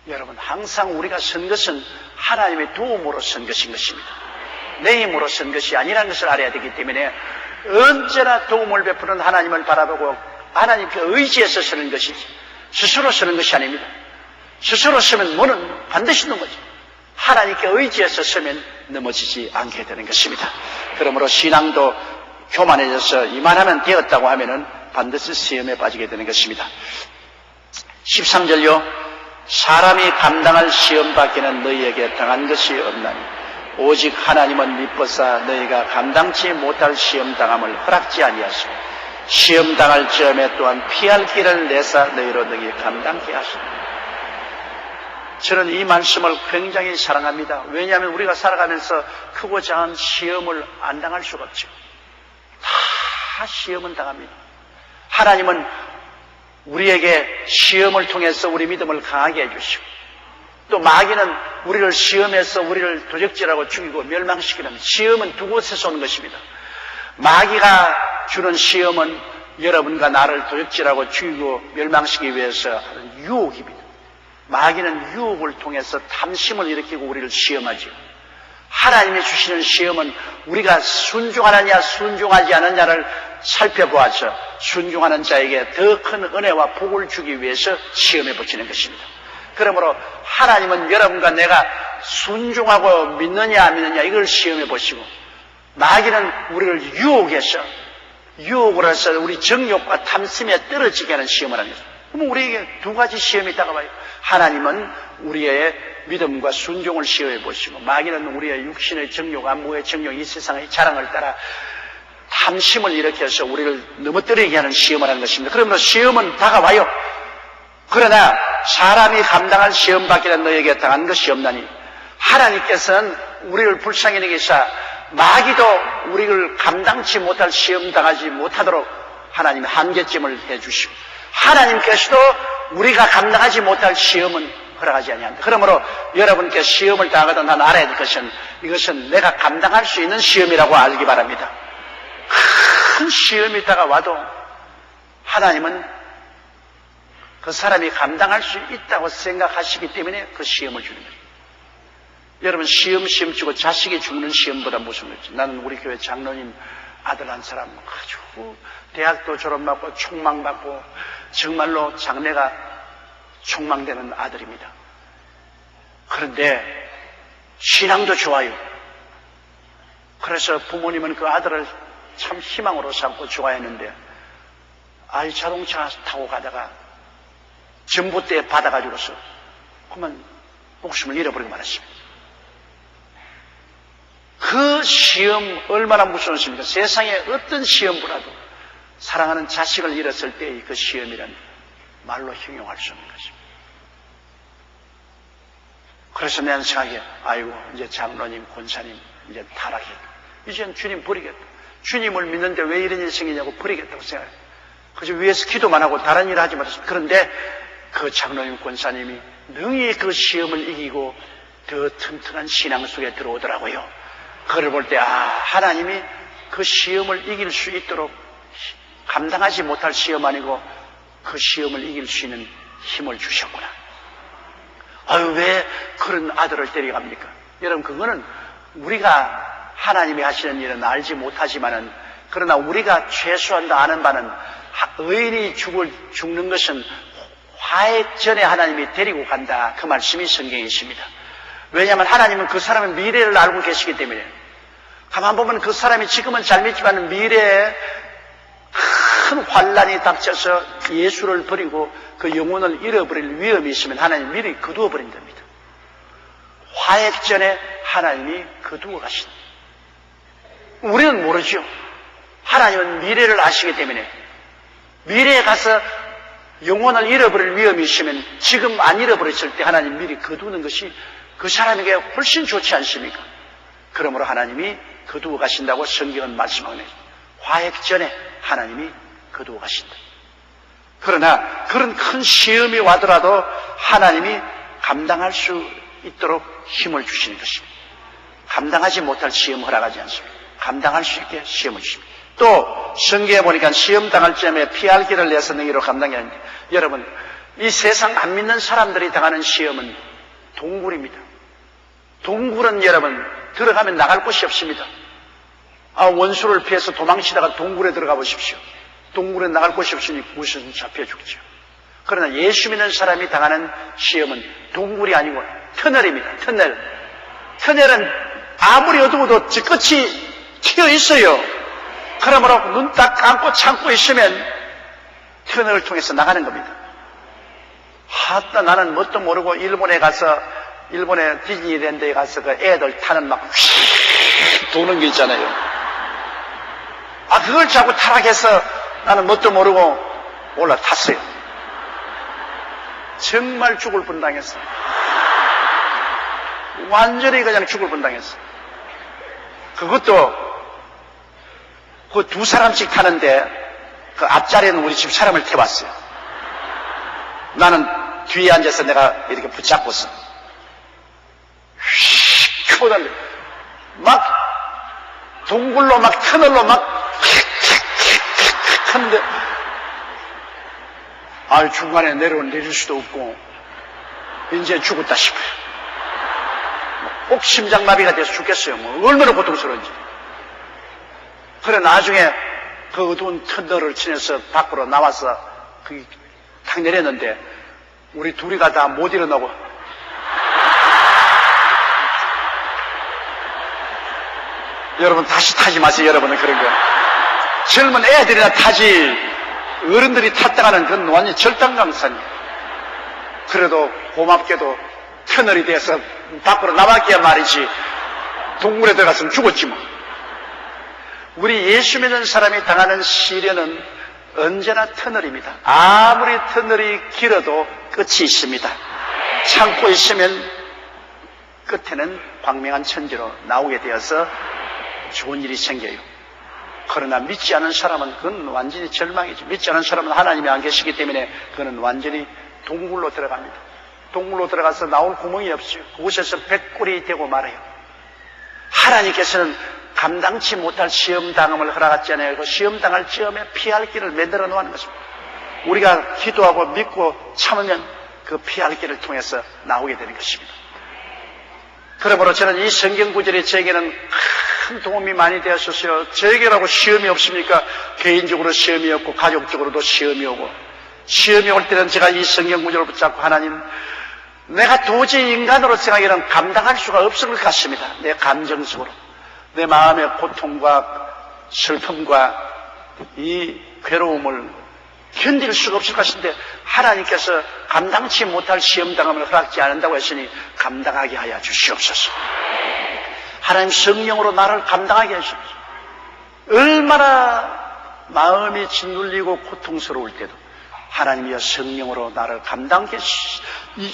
여러분, 항상 우리가 선 것은 하나님의 도움으로 선 것인 것입니다. 내 힘으로 선 것이 아니라는 것을 알아야 되기 때문에 언제나 도움을 베푸는 하나님을 바라보고 하나님께 의지해서 서는 것이지 스스로 서는 것이 아닙니다. 스스로 서면 뭐는 반드시 넘어져. 하나님께 의지해서 서면 넘어지지 않게 되는 것입니다. 그러므로 신앙도 교만해져서 이만하면 되었다고 하면은 반드시 시험에 빠지게 되는 것입니다. 13절요. 사람이 감당할 시험 밖에는 너희에게 당한 것이 없나니 오직 하나님은 미쁘사 너희가 감당치 못할 시험 당함을 허락지 아니하시고 시험 당할 즈음에 또한 피할 길을 내사 너희로 능히 감당케 하시니. 저는 이 말씀을 굉장히 사랑합니다. 왜냐하면 우리가 살아가면서 크고 작은 시험을 안 당할 수가 없죠. 다 시험은 당합니다. 하나님은 우리에게 시험을 통해서 우리 믿음을 강하게 해주시고 또 마귀는 우리를 시험해서 우리를 도적질하고 죽이고 멸망시키는 시험은 두 곳에서 오는 것입니다. 마귀가 주는 시험은 여러분과 나를 도적질하고 죽이고 멸망시키기 위해서 하는 유혹입니다. 마귀는 유혹을 통해서 탐심을 일으키고 우리를 시험하죠. 하나님이 주시는 시험은 우리가 순종하느냐 순종하지 않느냐를 살펴보아서 순종하는 자에게 더 큰 은혜와 복을 주기 위해서 시험에 붙이는 것입니다. 그러므로 하나님은 여러분과 내가 순종하고 믿느냐 안 믿느냐 이걸 시험해 보시고 마귀는 우리를 유혹해서 유혹을 해서 우리 정욕과 탐심에 떨어지게 하는 시험을 하는 것입니다. 그럼 우리에게 두 가지 시험이 다가와요. 하나님은 우리의 믿음과 순종을 시험해 보시고 마귀는 우리의 육신의 정욕, 안목의 정욕, 이 세상의 자랑을 따라 탐심을 일으켜서 우리를 넘어뜨리게 하는 시험을 하는 것입니다. 그러므로 시험은 다가와요. 그러나 사람이 감당할 시험 밖에는 너에게 당한 것이 없나니 하나님께서는 우리를 불쌍히 여기사 마귀도 우리를 감당치 못할 시험 당하지 못하도록 하나님의 한계점을 해주시고 하나님께서도 우리가 감당하지 못할 시험은 허락하지 아니한다. 그러므로 여러분께 시험을 당하거든 난 알아야 될 것은 이것은 내가 감당할 수 있는 시험이라고 알기 바랍니다. 큰 시험이 다가와도 하나님은 그 사람이 감당할 수 있다고 생각하시기 때문에 그 시험을 주는 거예요. 여러분 시험 치고 자식이 죽는 시험보다 무서운 거지. 나는 우리 교회 장로님 아들 한 사람 아주 대학도 졸업받고 촉망받고 정말로 장래가 촉망되는 아들입니다. 그런데 신앙도 좋아요. 그래서 부모님은 그 아들을 참 희망으로 삼고 좋아했는데 아이 자동차 타고 가다가 전봇대에 받아가지고서 그만 목숨을 잃어버리고 말았습니다. 그 시험 얼마나 무서웠습니까? 세상에 어떤 시험보다도 사랑하는 자식을 잃었을 때의 그 시험이란 말로 형용할 수 없는 것입니다. 그래서 내가 생각해 아이고 이제 장로님 권사님 이제 타락해 이제는 주님 버리겠다. 주님을 믿는데 왜 이런 일이 생기냐고 버리겠다고 생각해요. 그래서 위에서 기도만 하고 다른 일을 하지 못했어요. 그런데 그 장로님 권사님이 능히 그 시험을 이기고 더 튼튼한 신앙 속에 들어오더라고요. 그걸 볼 때 하나님이 그 시험을 이길 수 있도록 감당하지 못할 시험 아니고 그 시험을 이길 수 있는 힘을 주셨구나. 왜 그런 아들을 데려갑니까? 여러분 그거는 우리가 하나님이 하시는 일은 알지 못하지만은 그러나 우리가 최소한도 아는 바는 의인이 죽는 것은 화해 전에 하나님이 데리고 간다. 그 말씀이 성경에 있습니다. 왜냐하면 하나님은 그 사람의 미래를 알고 계시기 때문에. 가만 보면 그 사람이 지금은 잘 믿지만 미래에 큰 환란이 닥쳐서 예수를 버리고 그 영혼을 잃어버릴 위험이 있으면 하나님 미리 거두어 버린답니다. 화해 전에 하나님이 거두어 가신다. 우리는 모르죠. 하나님은 미래를 아시기 때문에 미래에 가서 영혼을 잃어버릴 위험이 있으면 지금 안 잃어버렸을 때 하나님 미리 거두는 것이 그 사람에게 훨씬 좋지 않습니까? 그러므로 하나님이 거두어 가신다고 성경은 말씀하네. 화해 전에 하나님이 거두어 가신다. 그러나 그런 큰 시험이 와더라도 하나님이 감당할 수 있도록 힘을 주시는 것입니다. 감당하지 못할 시험 허락하지 않습니다. 감당할 수 있게 시험을 주십니다. 또 성경에 보니까 시험 당할 점에 피할 길을 내서 너희로 감당해야 합니다. 여러분, 이 세상 안 믿는 사람들이 당하는 시험은 동굴입니다. 동굴은 여러분 들어가면 나갈 곳이 없습니다. 원수를 피해서 도망치다가 동굴에 들어가 보십시오. 동굴에 나갈 곳이 없으니 무슨 잡혀 죽죠. 그러나 예수 믿는 사람이 당하는 시험은 동굴이 아니고 터널입니다. 터널. 터널은 아무리 어두워도 저 끝이 튀어 있어요. 그러므로 눈 딱 감고 참고 있으면 터널을 통해서 나가는 겁니다. 하다 나는 뭣도 모르고 일본에 디즈니랜드에 가서 그 애들 타는 막 휙 도는 게 있잖아요. 그걸 자꾸 타락해서 나는 뭣도 모르고 올라탔어요. 정말 죽을 뻔당했어. 완전히 그냥 죽을 뻔당했어. 그것도 그 두 사람씩 타는데 그 앞자리에는 우리 집 사람을 태웠어요. 나는 뒤에 앉아서 내가 이렇게 붙잡고서 휙 켜달래. 막 동굴로 막 터널로 막 하는데 중간에 내릴 수도 없고 이제 죽었다 싶어요. 꼭 심장마비가 돼서 죽겠어요. 얼마나 고통스러운지. 그래 나중에 그 어두운 터널을 지나서 밖으로 나와서 탁 내렸는데 우리 둘이가 다 못 일어나고 여러분 다시 타지 마세요. 여러분은 그런 거. 젊은 애들이나 타지 어른들이 탔다가는 그건 완전히 절단강산이에요. 그래도 고맙게도 터널이 돼서 밖으로 나왔기야 말이지 동굴에 들어갔으면 죽었지 뭐. 우리 예수 믿는 사람이 당하는 시련은 언제나 터널입니다. 아무리 터널이 길어도 끝이 있습니다. 참고 있으면 끝에는 광명한 천지로 나오게 되어서 좋은 일이 생겨요. 그러나 믿지 않은 사람은 그건 완전히 절망이죠. 믿지 않은 사람은 하나님이 안 계시기 때문에 그는 완전히 동굴로 들어갑니다. 동굴로 들어가서 나올 구멍이 없어요. 그곳에서 백골이 되고 말아요. 하나님께서는 감당치 못할 시험당함을 허락하잖아요. 그 시험당할 시험에 피할 길을 만들어 놓는 것입니다. 우리가 기도하고 믿고 참으면 그 피할 길을 통해서 나오게 되는 것입니다. 그러므로 저는 이 성경 구절이 저에게는 큰 도움이 많이 되었었어요. 저에게라고 시험이 없습니까? 개인적으로 시험이 없고 가족적으로도 시험이 오고, 시험이 올 때는 제가 이 성경 구절을 붙잡고 하나님, 내가 도저히 인간으로 생각에는 감당할 수가 없을 것 같습니다. 내 감정적으로 내 마음의 고통과 슬픔과 이 괴로움을 견딜 수가 없을 것인데 하나님께서 감당치 못할 시험당함을 허락지 않는다고 했으니 감당하게 하여 주시옵소서. 하나님 성령으로 나를 감당하게 하시옵소서. 얼마나 마음이 짓눌리고 고통스러울 때도 하나님이여 성령으로 나를 감당하게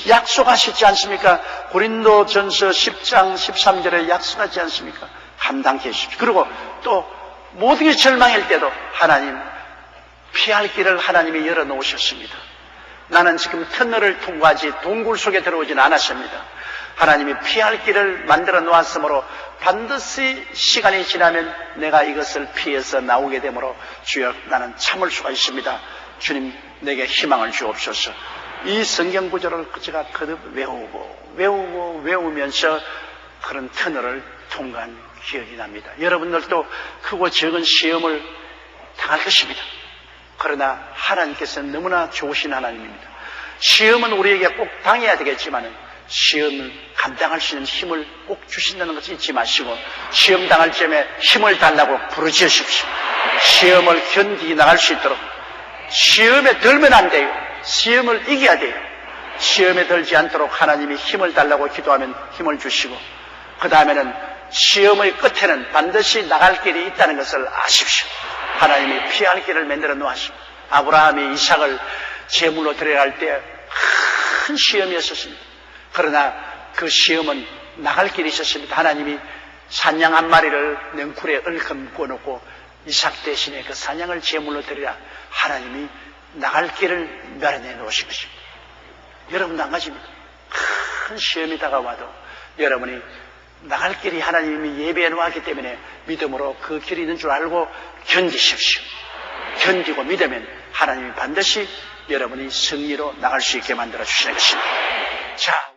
약속하시지 않습니까? 고린도전서 10장 13절에 약속하지 않습니까? 감당케 해주십시오. 그리고 또 모든 게 절망일 때도 하나님 피할 길을 하나님이 열어놓으셨습니다. 나는 지금 터널을 통과하지 동굴 속에 들어오지는 않았습니다. 하나님이 피할 길을 만들어 놓았으므로 반드시 시간이 지나면 내가 이것을 피해서 나오게 되므로 주여 나는 참을 수가 있습니다. 주님 내게 희망을 주옵소서. 이 성경 구절을 제가 거듭 외우면서 그런 터널을 통과한 기억이 납니다. 여러분들도 크고 적은 시험을 당할 것입니다. 그러나 하나님께서는 너무나 좋으신 하나님입니다. 시험은 우리에게 꼭 당해야 되겠지만 시험을 감당할 수 있는 힘을 꼭 주신다는 것을 잊지 마시고 시험 당할 점에 힘을 달라고 부르짖으십시오. 시험을 견디 나갈 수 있도록 시험에 들면 안 돼요. 시험을 이겨야 돼요. 시험에 들지 않도록 하나님이 힘을 달라고 기도하면 힘을 주시고 그 다음에는 시험의 끝에는 반드시 나갈 길이 있다는 것을 아십시오. 하나님이 피할 길을 만들어 놓으시고 아브라함이 이삭을 제물로 데려갈 때 큰 시험이었습니다. 그러나 그 시험은 나갈 길이 있었습니다. 하나님이 산양 한 마리를 넝쿨에 얼금 꿔놓고 이삭 대신에 그 산양을 제물로 드리라 하나님이 나갈 길을 마련해 놓으신 것입니다. 여러분도 한 가지입니다. 큰 시험이 다가와도 여러분이 나갈 길이 하나님이 예배해 놓았기 때문에 믿음으로 그 길이 있는 줄 알고 견디십시오. 견디고 믿으면 하나님이 반드시 여러분이 승리로 나갈 수 있게 만들어 주시는 것입니다. 자.